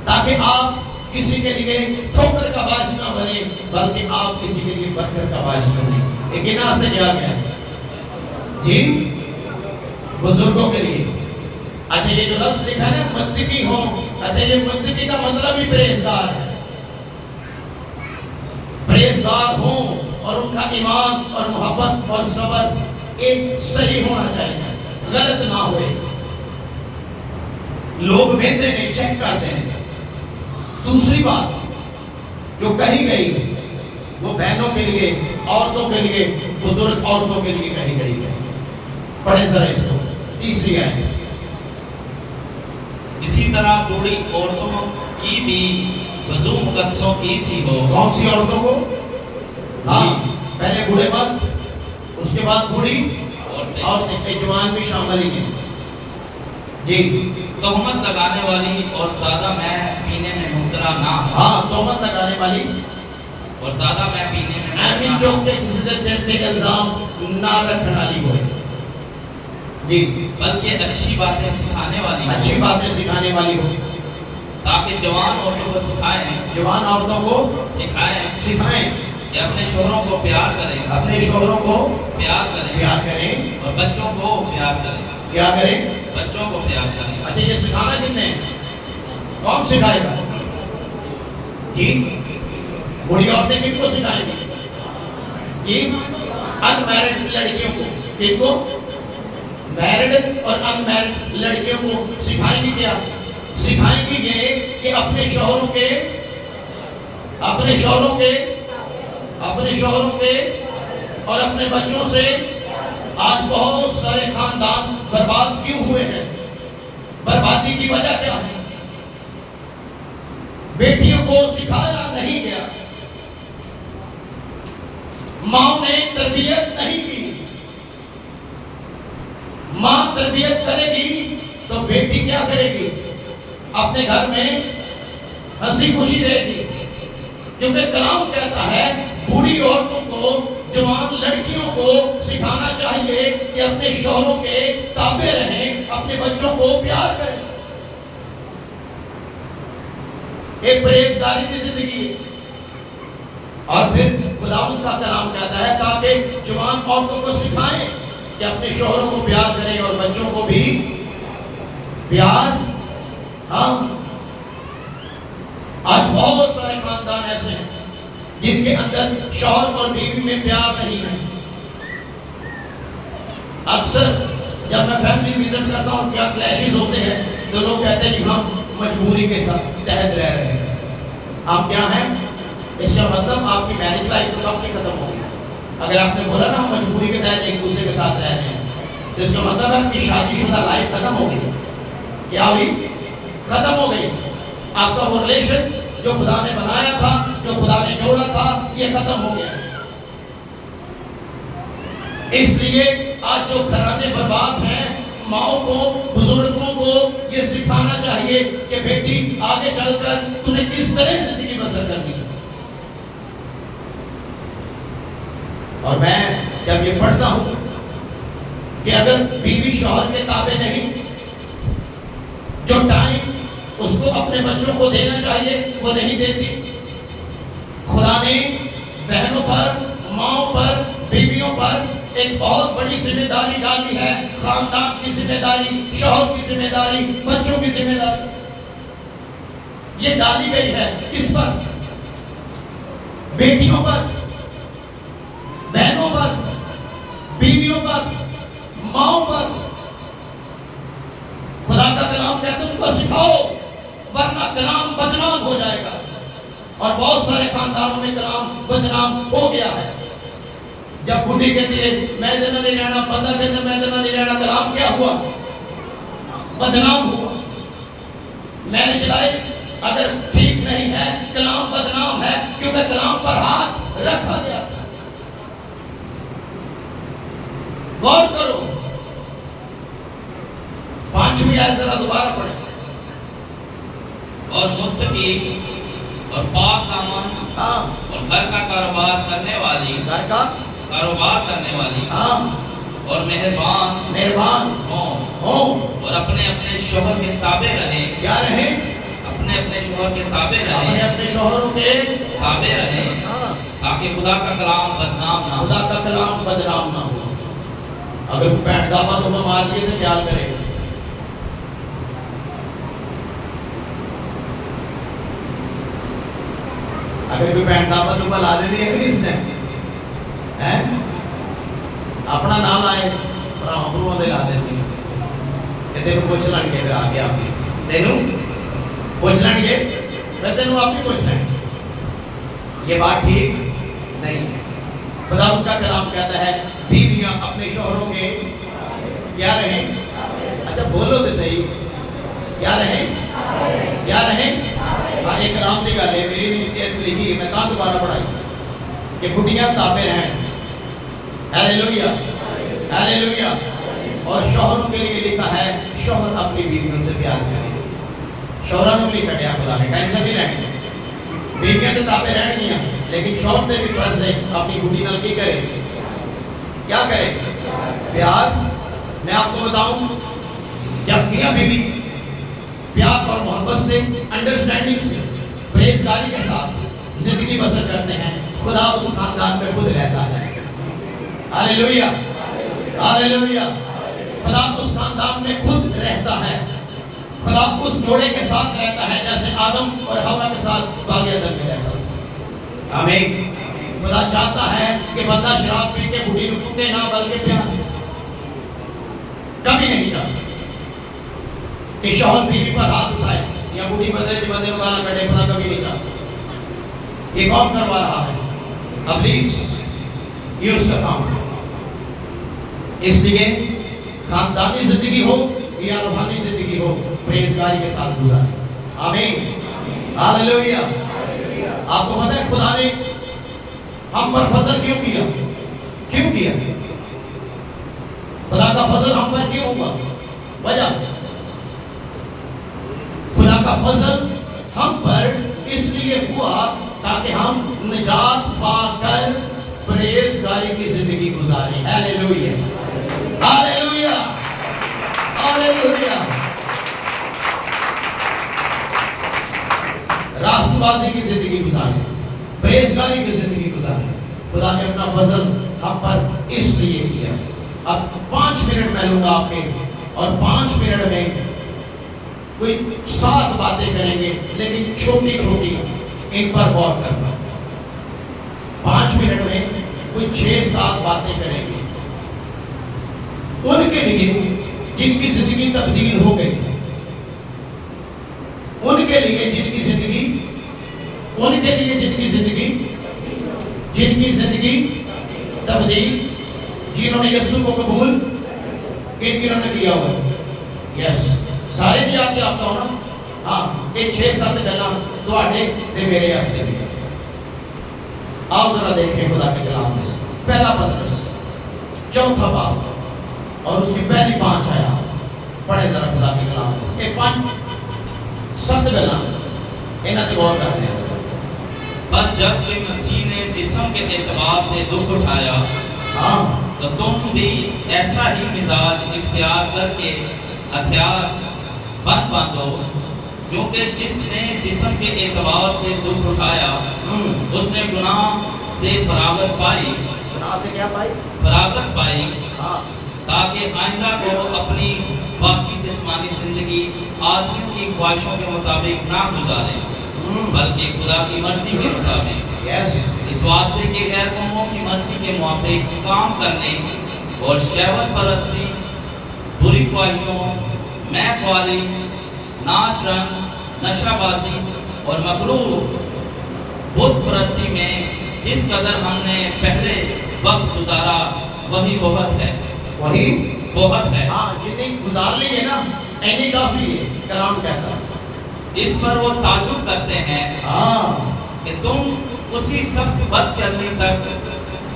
تاکہ آپ کسی کے لیے ٹھوکر کا باعث نہ بنے بلکہ آپ کسی کے لیے برکت کا باعث بنے. لیکن آج سے کیا گیا جی؟ بزرگوں کے لیے. اچھا یہ جو لفظ لکھا ہے متقی ہوں، اچھا یہ متقی کا مطلب ہی پرہیزگار ہے. پرہیزگار ہوں اور ان کا ایمان اور محبت اور صبر ایک صحیح ہونا چاہیے، غلط نہ ہوئے. لوگ بہتے نہیں، چیک کرتے ہیں. دوسری بات جو کہی گئی وہ بہنوں کے لیے، عورتوں کے لیے، بزرگ عورتوں کے لیے کہی گئی ہے. پڑھیں ذرا اس کو. تیسری آیت. اسی طرح بوڑھی عورتوں کی بھی وضو مقدسوں کی سی ہو. کون سی عورتوں کو؟ ہاں پہلے بوڑھے مرد، اس کے بعد بوڑھی عورتیں، جوان بھی شامل ہی ہیں جی. تہمت لگانے والی اور زیادہ میں پینے میں مبتلا نہ ہو. ہاں تہمت لگانے والی اور زیادہ میں پینے میں ایمین مبتلا نہ چوک کے کسی طرح سے الزام نہ رکھنے والی ہوئے جی، بلکہ اچھی باتیں سکھانے والی ہو. اچھی باتیں سکھانے والی ہو تاکہ جوان عورتوں کو سکھائیں، جوان عورتوں کو سکھائیں کہ اپنے شوہروں کو پیار کریں، اپنے شوہروں کو پیار کریں پیار کریں اور بچوں کو پیار کریں. کیا کریں؟ بچوں کو پیار کریں. اچھا یہ سکھانا کن نے؟ کون سکھائے گا جی؟ بڑی عورتیں کن کو سکھائیں گی جی؟ ان میرڈ لڑکیوں کو. کن کو؟ میرڈ اور ان میرڈ لڑکیوں کو سکھائیں گی. کیا سکھائیں گی؟ یہ کہ اپنے شوہروں کے اور اپنے بچوں سے. آج بہت سارے خاندان برباد کیوں ہوئے ہیں؟ بربادی کی وجہ کیا ہے؟ بیٹیوں کو سکھایا نہیں گیا، ماں نے تربیت نہیں کی. ماں تربیت کرے گی تو بیٹی کیا کرے گی؟ اپنے گھر میں ہنسی خوشی رہے گی. کیونکہ کلام کہتا ہے بوڑھی عورتوں کو، جوان لڑکیوں کو سکھانا چاہیے کہ اپنے شوہروں کے تابع رہیں، اپنے بچوں کو پیار کریں. ایک پرہیزگاری کی زندگی ہے. اور پھر خداوند کا کلام کہتا ہے تاکہ جوان عورتوں کو سکھائیں کہ اپنے شوہروں کو پیار کریں اور بچوں کو بھی پیار. ہاں آج بہت سارے خاندان ایسے ہیں جن کے اندر شوہر اور بیوی میں پیار نہیں ہے. اکثر جب میں فیملی وزٹ کرتا ہوں کیا کلیشز ہوتے ہیں تو لوگ کہتے ہیں کہ ہم مجبوری کے ساتھ تحت رہ رہے ہیں. آپ کیا ہیں؟ اس کا مطلب آپ کی میرج لائف تو آپ کی ختم ہو گئی. اگر آپ نے بولا نا ہم مجبوری کے تحت ایک دوسرے کے ساتھ رہ رہے ہیں تو اس کا مطلب ہے آپ کی شادی شدہ لائف ختم ہو گئی. کیا ہوئی؟ ختم ہو گئی. آپ کا وہ ریلیشن جو خدا نے بنایا تھا, جو خدا نے جوڑا تھا, یہ ختم ہو گیا. اس لیے آج جو گھرانے برباد ہیں, ماؤں کو, بزرگوں کو یہ سکھانا چاہیے کہ بیٹی آگے چل کر تمہیں کس طرح زندگی بسر کرنی ہے. اور میں جب یہ پڑھتا ہوں کہ اگر بیوی شوہر کے تابع نہیں, جو ٹائم اس کو اپنے بچوں کو دینا چاہیے وہ نہیں دیتی. خدا نے بہنوں پر, ماؤں پر, بیویوں پر ایک بہت بڑی ذمہ داری ڈالی ہے. خاندان کی ذمہ داری, شوہر کی ذمہ داری, بچوں کی ذمہ داری یہ ڈالی گئی ہے. کس پر؟ بیٹیوں پر, بہنوں پر, بیویوں پر, ماؤں پر. خدا کا کلام کہتا ہے ان کو سکھاؤ ورنہ کلام بدنام ہو جائے گا. اور بہت سارے خاندانوں میں کلام بدنام ہو گیا ہے. جب بڈھی کہتی ہے میں ادھر نہیں رہنا, بندہ کہتا ہے میں ادھر نہیں رہنا, کلام کیا ہوا؟ بدنام ہوا. میرج لائف اگر ٹھیک نہیں ہے کلام بدنام ہے, کیونکہ کلام پر ہاتھ رکھا گیا تھا. غور کرو. 5ویں آیت ذرا دوبارہ پڑھیں. اور متقی اور پاک دامن اور گھر کا کاروبار کرنے والی, گھر کا کاروبار کرنے والی اور مہربان ہوں اور اپنے اپنے شوہر کے تابع رہیں. کیا رہیں؟ اپنے اپنے شوہر کے تابع اپنے رہیں, اپنے شوہروں کے تابع رہیں تاکہ خدا کا کلام بدنام نہ ہو. خدا کا کلام بدنام نہ ہو. اگر پینٹ داپا تو مار دیے تو خیال کرے. اگر کوئی پینٹ داپا تو بلا دے دی ہے کس نے اپنا نام آئے ہم دے لا دیتی کہ تینوں پوچھ لیں گے. آ کے آپ تینوں پوچھ لیں گے, تینوں آپ بھی پوچھ لیں گے. یہ بات ٹھیک نہیں ہے. خدا ان کا کلام کہتا ہے بیویاں اپنے شوہروں کے کیا رہیں. اچھا بولو تو صحیح, کیا رہیں, کیا رہیں. ہاں ایک کلام کی گل ہے, میری لکھی ہے, میں کہاں دوبارہ پڑھائی کہ بڈیاں تابع رہیں. Hallelujah, hallelujah. اور شوہروں کے لیے لکھا ہے شوہر اپنی بیویوں سے پیار کریں. شوہروں نے نہیں چھٹیا خدا نے, کہیں سے نہیں رہیں. بیویاں تو تابع رہن گیا لیکن شوہر سے بھی فرض ہے اپنی بڈی نال کی کرے, کیا کرے, پیار. میں آپ کو بتاؤں جب میاں بیوی پیار اور محبت سے, انڈرسٹینڈنگ سے, پرہیزگاری کے ساتھ زندگی بسر کرتے ہیں, خدا اس خاندان میں خود رہتا ہے. Hallelujah, hallelujah. خدا اس خاندان میں خود رہتا ہے. خدا اس جوڑے کے ساتھ رہتا ہے جیسے آدم اور حوا کے ساتھ باغ عدن میں رہتا ہے. آمین. خدا چاہتا ہے کہ بندہ شراب پی کے بڈھی کو کتے نہ بلکہ پیار کبھی نہیں چاہتا کہ شوہر بیوی پر ہاتھ اٹھائے یا بڈھی بندے کو گانا کٹے. خدا کبھی نہیں چاہتا. یہ کون کروا رہا ہے؟ ابلیس. یہ اس کا کام ہے. اس لیے خاندانی زندگی ہو یا روحانی زندگی ہو پرہیزگاری کے ساتھ گزاریں. آمین. ہیلیلویا. آپ کو پتہ ہے خدا نے ہم پر فضل کیوں کیا؟ کیوں کیا؟ خدا کا فضل ہم پر کیوں ہوا؟ وجہ خدا کا فضل ہم پر اس لیے ہوا تاکہ ہم نجات پا کر پرہیزگاری کی زندگی گزاریں. Hallelujah, hallelujah, hallelujah. راست بازی کی زندگی گزاریں, پرہیزگاری کی زندگی گزاریں. خدا نے اپنا فضل ہم پر اس لیے کیا. اب 5 منٹ میں لوں گا آپ کے, اور 5 منٹ میں کوئی 7 باتیں کریں گے لیکن چھوٹی چھوٹی ان پر غور کرنا. 5 منٹ میں کوئی 6-7 باتیں کریں گے ان کے لیے جن کی زندگی تبدیل ہو گئی, ان کے لیے جن کی زندگی تبدیل, جنہوں نے یسوع کو قبول کنہوں نے کیا ہوا. یس, سارے نہیں آپ یافتہ ہو نا. ہاں, یہ 6-7 گلاں تواڈے تے میرے واسطے بھی. آپ ذرا دیکھیں خدا کے کلام میں سے پہلا پترس 4 باب اور اس کی پہلی 5 آیات پڑھیں ذرا خدا کے کلام میں سے. 5-7 گلاں انہاں تے غور کرتے ہیں. بس جب کہ مسیح نے جسم کے اعتبار سے دکھ اٹھایا, ہاں, تو تم بھی ایسا ہی مزاج اختیار کر کے ہتھیار بند باندھو, کیونکہ جس نے جسم کے اعتبار سے دکھ اٹھایا اس نے گناہ سے فراغت پائی. گناہ سے کیا پائی؟ فراغت پائی, ہاں, تاکہ آئندہ کو اپنی باقی جسمانی زندگی آدمیوں کی خواہشوں کے مطابق نہ گزارے, بلکہ خدا کی مرضی کے مطابق. یس, اس واسطے کہ غیر قوموں کی مرضی کے موافق کام کرنے اور شہوت پرستی, بری خواہشوں, میں خواری, ناچ رنگ, نشہ بازی اور مغرور بت پرستی میں جس قدر ہم نے پہلے وقت گزارا وہی بہت ہے. ہاں, جتنی گزار لی ہے نا اینی کافی ہے, کلام کہتا ہے. اس پر وہ تعجب کرتے ہیں کہ تم اسی سخت بد چلنے تک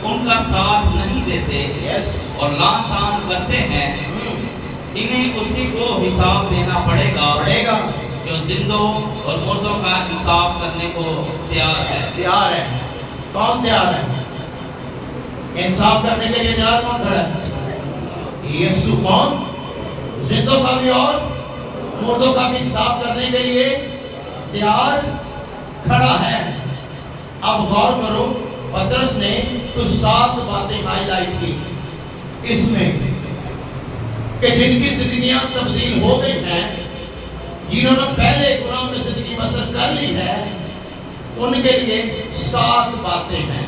ان کا ساتھ نہیں دیتے اور لان تان کرتے ہیں. انہیں اسی کو حساب دینا پڑے گا جو زندوں اور مردوں کا انصاف کرنے کو تیار ہے. کون تیار ہے انصاف کرنے کے لیے؟ تیار کون کھڑا ہے؟ یسوع. کون؟ زندوں کا بھی اور مردوں کا بھی انصاف کرنے کے لیے تیار کھڑا ہے. اب غور کرو, پترس نے تو 7 باتیں ہائی لائٹ کی اس میں کہ جن کی زندگیاں تبدیل ہو گئی ہیں, جنہوں نے پہلے گناہ میں زندگی بسر کر لی ہے, ان کے لیے 7 باتیں ہیں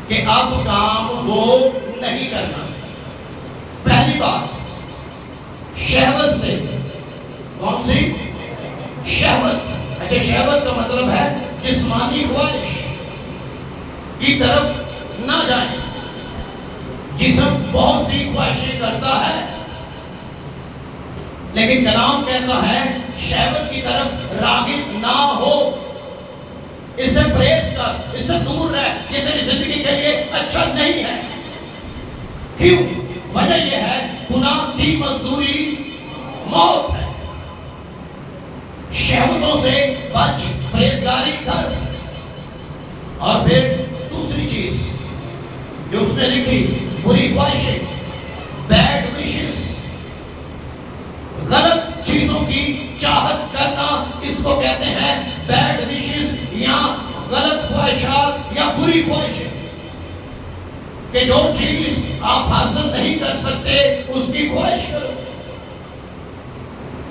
کہ اب کام وہ نہیں کرنا. پہلی بات, شہوت سے. کون سی شہوت؟ اچھا, شہوت کا مطلب ہے جسمانی خواہش کی طرف نہ جائیں. جسم بہت سی خواہشیں کرتا ہے, لیکن کلام کہتا ہے شہوت کی طرف راغب نہ ہو. اس سے پرہیز کر, اس سے دور رہ, یہ تیری زندگی کے لیے اچھا نہیں ہے. کیوں؟ وجہ یہ ہے گناہ کی مزدوری موت ہے. شہوتوں سے بچ, پرہیزگاری کر. اور پھر دوسری چیز جو اس نے لکھی, بری خواہشیں, بیڈ وشز, غلط چیزوں کی چاہت کرنا, اس کو کہتے ہیں بیڈ وشز یا غلط خواہشات یا بری خواہشیں. کہ جو چیز آپ حاصل نہیں کر سکتے اس کی خواہش کرو,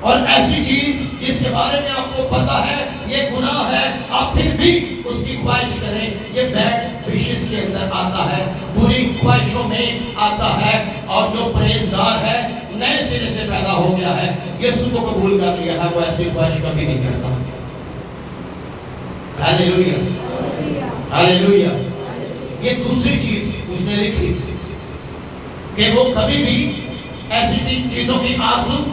اور ایسی چیز جس کے بارے میں آپ کو پتا ہے یہ گناہ ہے, آپ پھر بھی اس کی خواہش کریں. یہ بیڈ وشز کے اندر آتا ہے, بری خواہشوں میں آتا ہے. اور جو پرہیزگار ہے, نئے سرے سے پیدا ہو گیا ہے, یسوع کو قبول کر لیا ہے, وہ ایسی خواہش کبھی نہیں کرتا. ہاللیلویا, ہاللیلویا. یہ دوسری چیز اس نے لکھی کہ وہ کبھی بھی ایسی چیزوں کی آرزو,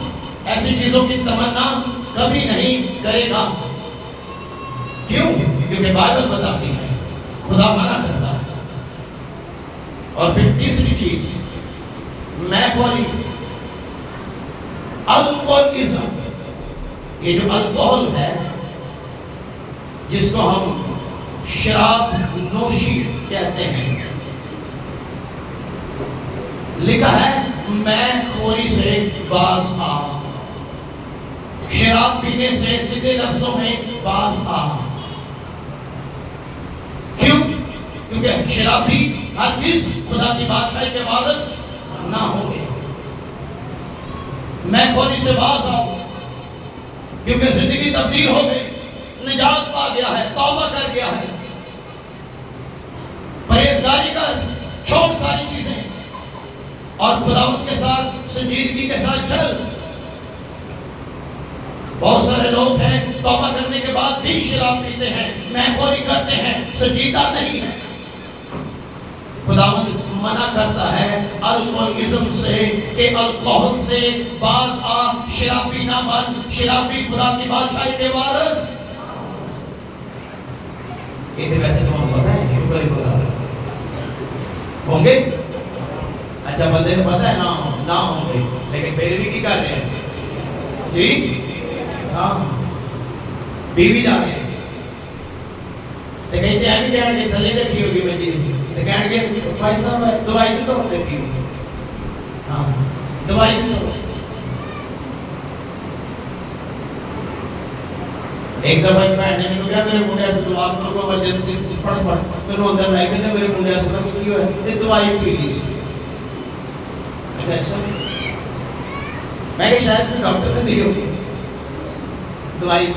ایسی چیزوں کی تمنا کبھی نہیں کرے گا. کیوں؟ کیونکہ بائبل بتاتی ہے خدا منع کرتا ہے. اور پھر تیسری چیز, میں خوری, الکوہلزم. یہ جو الکوہل ہے جس کو ہم شراب نوشی کہتے ہیں, لکھا ہے میں خوری سے باز آ. شراب پینے سے سیدھے لفظوں میں باز آ. کیوں؟ کیونکہ شرابی ہرگز خدا کی بادشاہی کے وارث نہ ہوں گے. میں خوری سے باز آؤ. کیونکہ زندگی تبدیل ہو گئی، نجات پا گیا ہے، توبہ کر گیا ہے، پرہیزگاری کر، چھوڑ ساری چیزیں اور خداوند کے ساتھ سنجیدگی کے ساتھ چل۔ بہت سارے لوگ ہیں توبہ کرنے کے بعد بھی شراب پیتے ہیں، میخوری کرتے ہیں، سنجیدہ نہیں ہے۔ خداوند منع کرتا ہے الکوہلزم سے کہ الکوہل سے باز آ، شرابی نہ بن، شرابی خدا کی بادشاہی کے وارث۔ یہ تو ویسے تو ہم پتہ ہے، شکر ہی خدا ہوں گے، اچھا بندے کو پتہ ہے نہ ہوں گے، لیکن پھر بھی کی کر رہے ہیں جی؟ ہاں بیوی جا رہے ہیں تو کہتے ہیں بھی کہنے کے تھلے رکھی ہوگی میں جی، تو کہنے کے بھائی صاحب دوائی بھی تو رکھی ہوگی، ہاں دوائی بھی تو۔ ایک دفعہ بہن نے کہا میرے منڈے سے دعا کرو کو ایمرجنسی سے پھڑ پھر وہ اندر لائے کہ میرے منڈے سے کی ہے یہ دوائی پی لی سی۔ میں کہا اچھا میں کہ شاید ڈاکٹر نے دی ہوگی دوائی،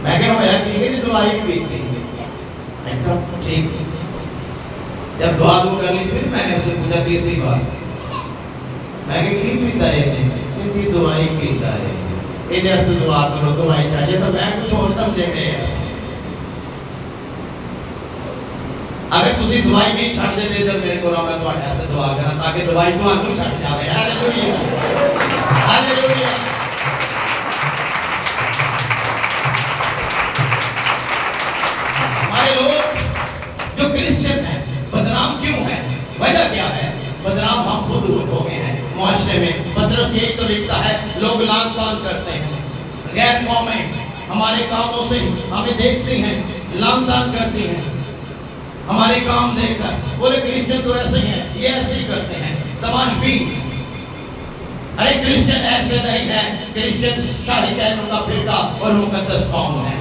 میں کہ ہوا کہ دوائی پیتی ہے۔ میں کہا ٹھیک، جب دعا کر لی پھر میں نے اسے پوچھا تیسری بار، میں کہ کی پیتا ہے کہ دوائی پیتا ہے، یہ جیسے دعا کرو دوائی چاہیے، تو میں کچھ اور سمجھے گئے۔ اگر تسی دوائی نہیں چھڑ دے دے تو میرے کو میں تواڈے واسطے دعا کرا تاکہ دوائی تانوں چھڑ جاوے۔ Hallelujah hallelujah. ہمارے لوگ جو کرسچن ہیں بدنام کیوں ہیں؟ وجہ کیا ہے؟ بدنام ہم خود ہو گئے ہیں معاشرے میں۔ پطرس یہی تو لکھتا ہے لوگ لان تان کرتے ہیں، غیر قومیں ہمارے کاموں سے ہمیں دیکھتی ہیں، لان تان کرتی ہیں ہمارے کام دیکھ کر، بولے کرسچن تو ایسے ہی ہیں، یہ ایسے ہی کرتے ہیں، تماشبین۔ ارے کرسچن ایسے نہیں ہیں، کرسچن شاہی کہنوں کا فرقہ اور مقدس قوم ہے۔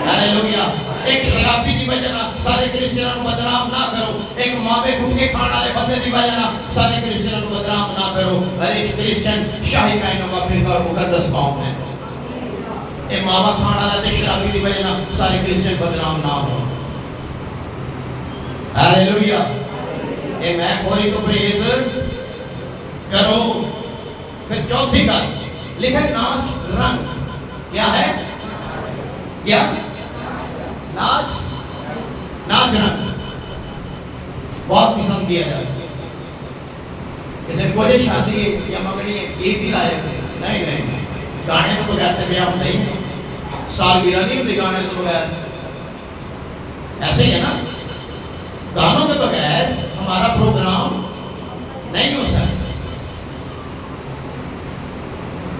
ہاللویا۔ ایک شرابی دی وجہ نہ سارے کرسچنوں کو بدنام نہ کرو، ایک ماوے بھوکے کھانے والے بندے دی وجہ نہ سارے کرسچنوں کو بدنام نہ کرو۔ ارے کرسچن شاہی کہنوں کا فرقہ اور مقدس قوم ہے۔ ایک ماوا کھانے والا تے شرابی دی وجہ نہ سارے کرسچن بدنام نہ ہو۔ ہاللویا۔ اے میں کوئی تو پریز کرو۔ پھر چوتھی کا لکھا ناچ رنگ، کیا ہے؟ کیا؟ ناچ رنگ بہت قسم کیا جائے، جیسے کوئی شادی یا مگنی عید ہی لائے نہیں، گانے تو بغیر بیاہ ہوتا ہی نہیں، سالگرہ نہیں ہوتی گانے تو بغیر، ایسے ہی ہے نا، گانوں کے بغیر ہمارا پروگرام نہیں ہو سکتا۔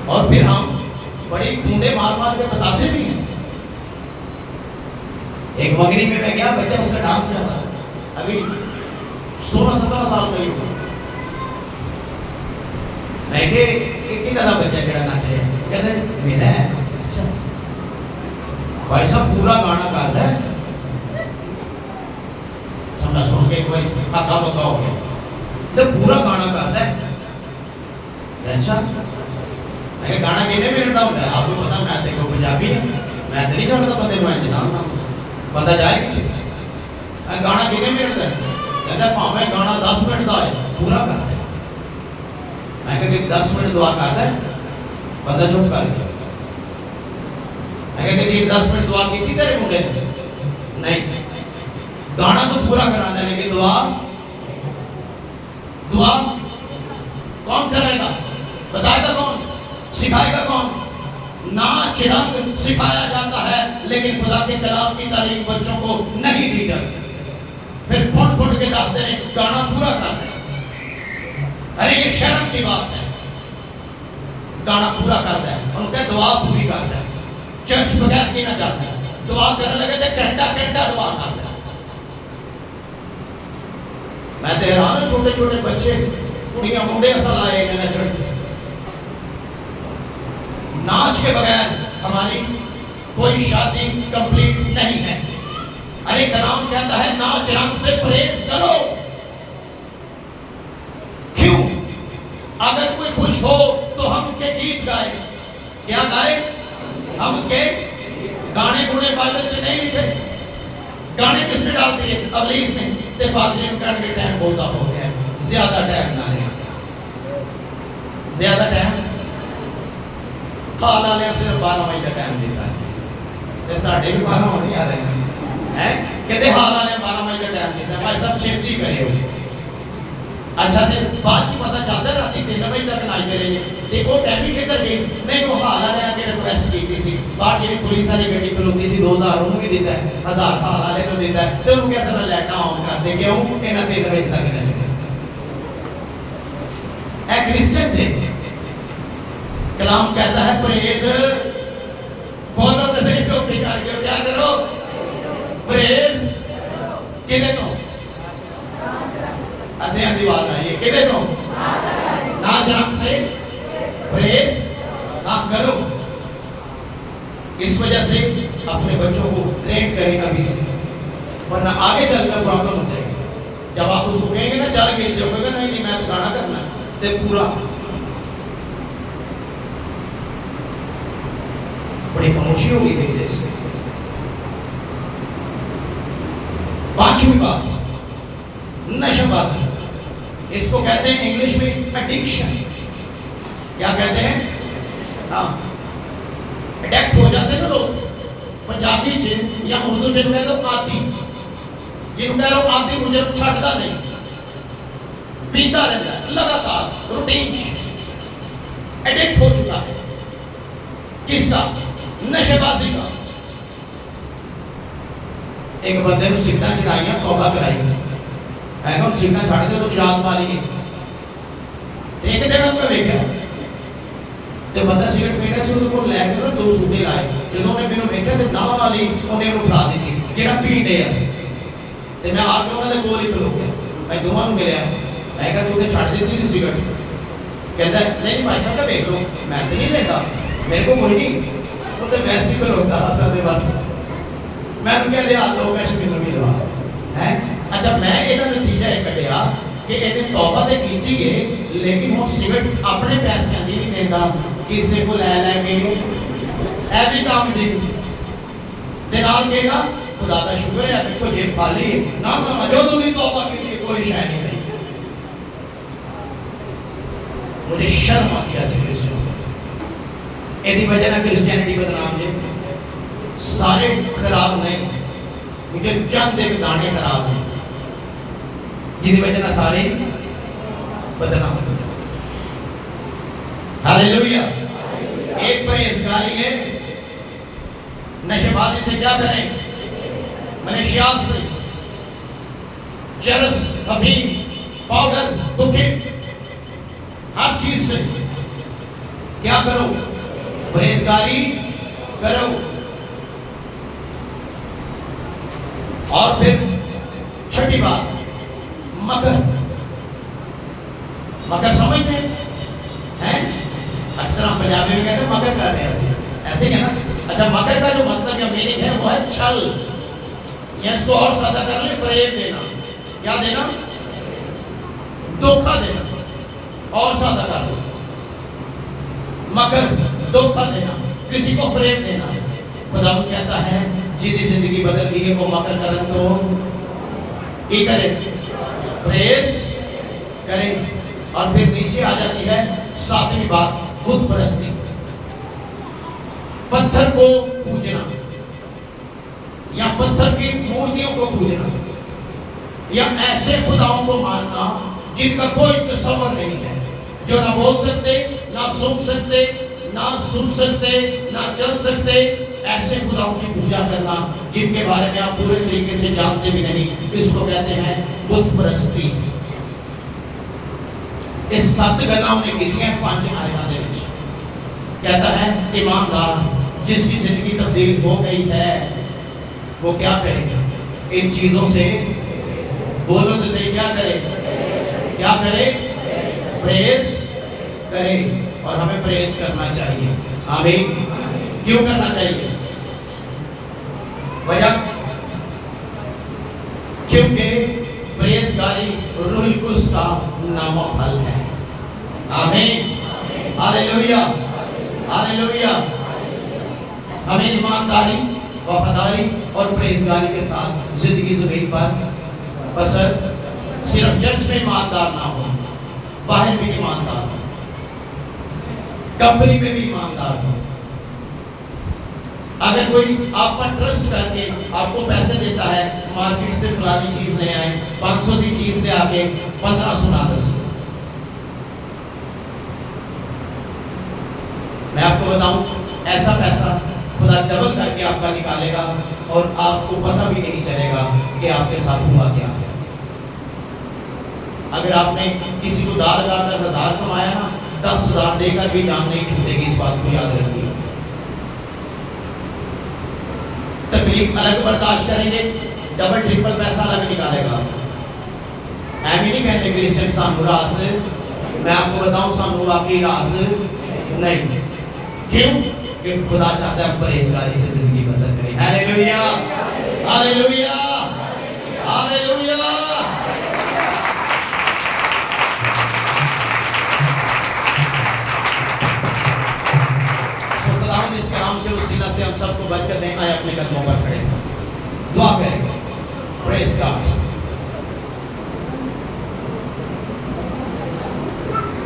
اور پھر ہم بڑی ڈھونڈے مار کے بتاتے بھی ہیں۔ ایک مغرب میں گیا، بچہ اس کا ڈانس کر رہا تھا، ابھی 16-17 سال کا ہی ہوا۔ میں کہ کتنا بچہ کہڑا ناچے ہے؟ کہتے ہیں میرا ہے۔ اچھا بھائی صاحب پورا گانا گاتا ہے، سمجھا سن کے کوئی حقا بتاؤ گے تو پورا گانا گاتا ہے۔ اچھا میں کہ گانا کتنے منٹ کا ہوتا ہے؟ آپ کو پتا میں دیکھو پنجابی ہے، میں تو نہیں چھوڑتا بندے کو جناب بندہ جائے گی گانا کتنے منٹ کا ہے؟ کہتا ہے پاویں گانا 10 منٹ کا ہے، پورا کرتا ہے۔ میں کہ 10 منٹ دعا کرتا ہے، بندہ چپ کر گیا۔ میں کہ 10 منٹ دعا کی تھی تیرے منڈے نے؟ نہیں، گانا تو پورا کرانا ہے لیکن دعا کون کرے گا؟ بتائے گا کون؟ سکھائے گا کون؟ ناچ رنگ سکھایا جاتا ہے لیکن خدا کے کلام کی تعلیم بچوں کو نہیں دی جاتی۔ پھر پھٹ کے دستے ہیں گانا پورا کرتے ہیں۔ ارے یہ شرم کی بات ہے، گانا پورا کرتا ہے، ان کے دعا پوری کرتا ہے، چرچ بغیر کی نہ جاتا ہے، دعا کرنے لگے تھے گھنٹہ دعا کرتا ہے۔ میں تو حیران ہوں، چھوٹے چھوٹے بچے کڑیاں منڈے ایسا لائے گئے چڑھ کے۔ ناچ کے بغیر ہماری کوئی شادی کمپلیٹ نہیں ہے۔ ارے کلام کہتا ہے ناچ رنگ سے پرہیز کرو۔ کیوں؟ اگر کوئی خوش ہو تو ہم کے گیت گائے، کیا گائے؟ ہم کے گانے گونے بائبل سے نہیں لکھے. گانے کس میں ڈال دیے؟ ابلیس نے. تے پادری میں کہنے کے ٹائم بولتا ہو گیا, زیادہ ٹائم نہ لیں, زیادہ ٹائم. حال آلیا صرف 12 مئی کا ٹائم دیتا ہے. تے ساڑھے بھی 12 ہونے آ رہے ہیں, کہتے حال آلیا 12 مئی کا ٹائم دیتا ہے. بھائی صاحب چھیتی کرے ہوئے. اچھا تے بعد چی پتہ چلتا ہے راتی 3 بجے تک نائی دے رہے ہیں. تے وہ ٹائم ہی کدھر گئی؟ نہیں وہ حال آلیا کے ریکویسٹ کی تھی سی. باہر جی پولیس والی گاڑی کھلوتی سی 2000 انہوں بھی دیتا ہے, 1000 حال آلیا کو دیتا ہے. تے انہوں کہتا ہے لائٹاں آن کر دے, کیوں کہ نہ 3 بجے تک نہ چلے. اے کرسچن جی کلام کہتا ہے پریز بولو تو صحیح چوپی کر کے کیا کرو؟ پریز کدے تو ادھے ادھی بات آئیے, کدے تو ناچ رنگ سے پریز آپ کرو. اس وجہ سے اپنے بچوں کو ٹرین کریں ابھی سے, ورنہ آگے چل کر پرابلم ہو جائے گی. جب آپ اس کو کہیں گے نا چل کے جو کہے گا نہیں میں تو گانا کرنا ہے تے پورا بڑی خاموشی ہوگی دیکھتے اس میں. 5ویں بات نشہ بازی. اس کو کہتے ہیں انگلش میں ایڈکشن. کیا کہتے ہیں؟ ہاں ایڈکٹ ہو جاتے ہیں نا لوگ. پنجابی سے یا اردو سے کہہ دو آتی, یہ کہہ رہا ہوں آتی مجھے چھٹتا نہیں, پیتا رہتا ہے لگاتار روٹین. ایڈکٹ ہو چکا ہے کس کا؟ نشہ بازی کا. ایک بندے کو سگٹاں چڑھائیاں توبہ کرائی, میں کہا سگٹاں چھاڑ دے تو یاد پا لیں گے. ایک دن ہم نے دیکھا تو بندہ سگٹ پینا سے اس کو لے کے 2 سوٹے لائے. جنہوں نے میرے دیکھا تو نام والی انہیں اٹھا دی تھی جہاں پیٹے اس تے میں آ کے انہوں نے گول ہی کھلو گیا. میں دونوں ملیا, میں کہا تو چھاڑ دیتی تھی سگٹ. کہتا ہے نہیں بھائی صاحب کا دیکھ لو, میں تو نہیں لیتا, میرے کو کوئی نہیں. وہ تو ویسے ہی کر ہوتا اصل میں بس میں نے کہہ لیا دو پیسے بھی تو ملوا ہے. اچھا میں یہ نتیجہ یہ کٹیا کہ انہیں توبہ تے کیتی گئے, لیکن وہ سگٹ اپنے پیسے نہیں دیتا, کسی کو لے لے کے اے بھی کام دی تے نال کہے گا خدا کا شکر ہے کہ کو جیب خالی نہ جو تو بھی توبہ کے لیے کوئی شے نہیں. مجھے شرم آتی ہے ایسے کرسچن. ایدی وجہ نہ کرسچینٹی بدنام جے سارے خراب نہیں, مجھے چند ایک دانے خراب ہیں جنہی وجہ نہ سارے بدنام. ہالیلویہ. ایک پرہیزگاری ہے. نشہ بازی سے کیا کریں؟ منشیات سے, چرس, افیم, پاؤڈر, بکے, ہر چیز سے کیا کرو؟ پرہیزگاری کرو. اور پھر چھٹی بات مکر. مکر سمجھتے ہیں؟ اکثر ہم پنجابی میں کہتے ہیں مکر کر رہے ہیں ایسے کہنا. اچھا مکر کا جو مطلب یا میننگ ہے وہ ہے چھل, یا اس کو اور سادہ کر لیں فریب دینا. کیا دینا؟ دھوکہ دینا. اور سادہ کر لیں مکر, دھوکہ دینا, کسی کو فریب دینا. خدا وہ کہتا ہے جیدی زندگی بدل گئی ہے وہ مکر کرن تو کی کرے؟ پریز کرے. اور پھر نیچے آ جاتی ہے 7ویں بات بت پرستی. پتھر کو پوجنا یا پتھر کی مورتیوں کو پوجنا یا ایسے خداؤں کو ماننا جن کا کوئی تصور نہیں ہے, جو نہ بول سکتے, نہ سن سکتے, نہ سن سکتے, نہ چل سکتے. ایسے خداؤں کی پوجا کرنا جن کے بارے میں آپ پورے طریقے سے جانتے بھی نہیں, اس کو کہتے ہیں بت پرستی. اس 7 گلاں نے کی ہیں 5 آیات دے وچ. کہتا ہے ایماندار جس کی زندگی تبدیل ہو گئی ہے وہ کیا کرے گا؟ ان چیزوں سے بولو تو صحیح, کیا کرے؟ کیا کرے؟ پریز کرے. اور ہمیں پریز کرنا چاہیے. آمین. کیوں کرنا چاہیے؟ وجہ کیونکہ پریزگاری روح القدس کا نام و پھل ہے. آمین. ہاللیلویہ. ہاللیلویہ. ایمانداری، وفاداری اور پرہیزگاری کے ساتھ زندگی زمین پر بسر، صرف چرچ میں ایماندار نہ ہو، باہر بھی ایماندار ہو، کمپنی میں بھی ایماندار ہو. اگر کوئی آپ پر ٹرسٹ کر کے آپ کو پیسے دیتا ہے، مارکیٹ سے فلانی چیز لے آئے، 500 کی چیز لے آ کے 1500 نہ دس. میں آپ کو بتاؤں ایسا پیسہ خدا ڈبل کر کے آپ کا نکالے گا اور آپ کو پتہ بھی نہیں چلے گا کہ آپ کے ساتھ ہوا کیا ہے. اگر آپ نے کسی کو دار لگا کر 1000 کمایا نا، 10,000 دے کر بھی جان نہیں چھوٹے گی، اس بات کو یاد رکھیے. تکلیف الگ برداشت کریں گے، ڈبل ٹرپل پیسہ الگ نکالے گا. میں بھی نہیں کہتے کرسچن سانو راس، میں آپ کو بتاؤں سانو واقعی راس نہیں. کیوں؟ کہ خدا چاہتا ہے پرہیزگاری سے زندگی بسر کریں. ہاللیلویا، ہاللیلویا، ہاللیلویا. خداوند اس کلام کے وسیلہ سے ہم سب کو برکت دیں. آئے اپنے قدموں پر کھڑے دعا کریں. پریز گاڈ.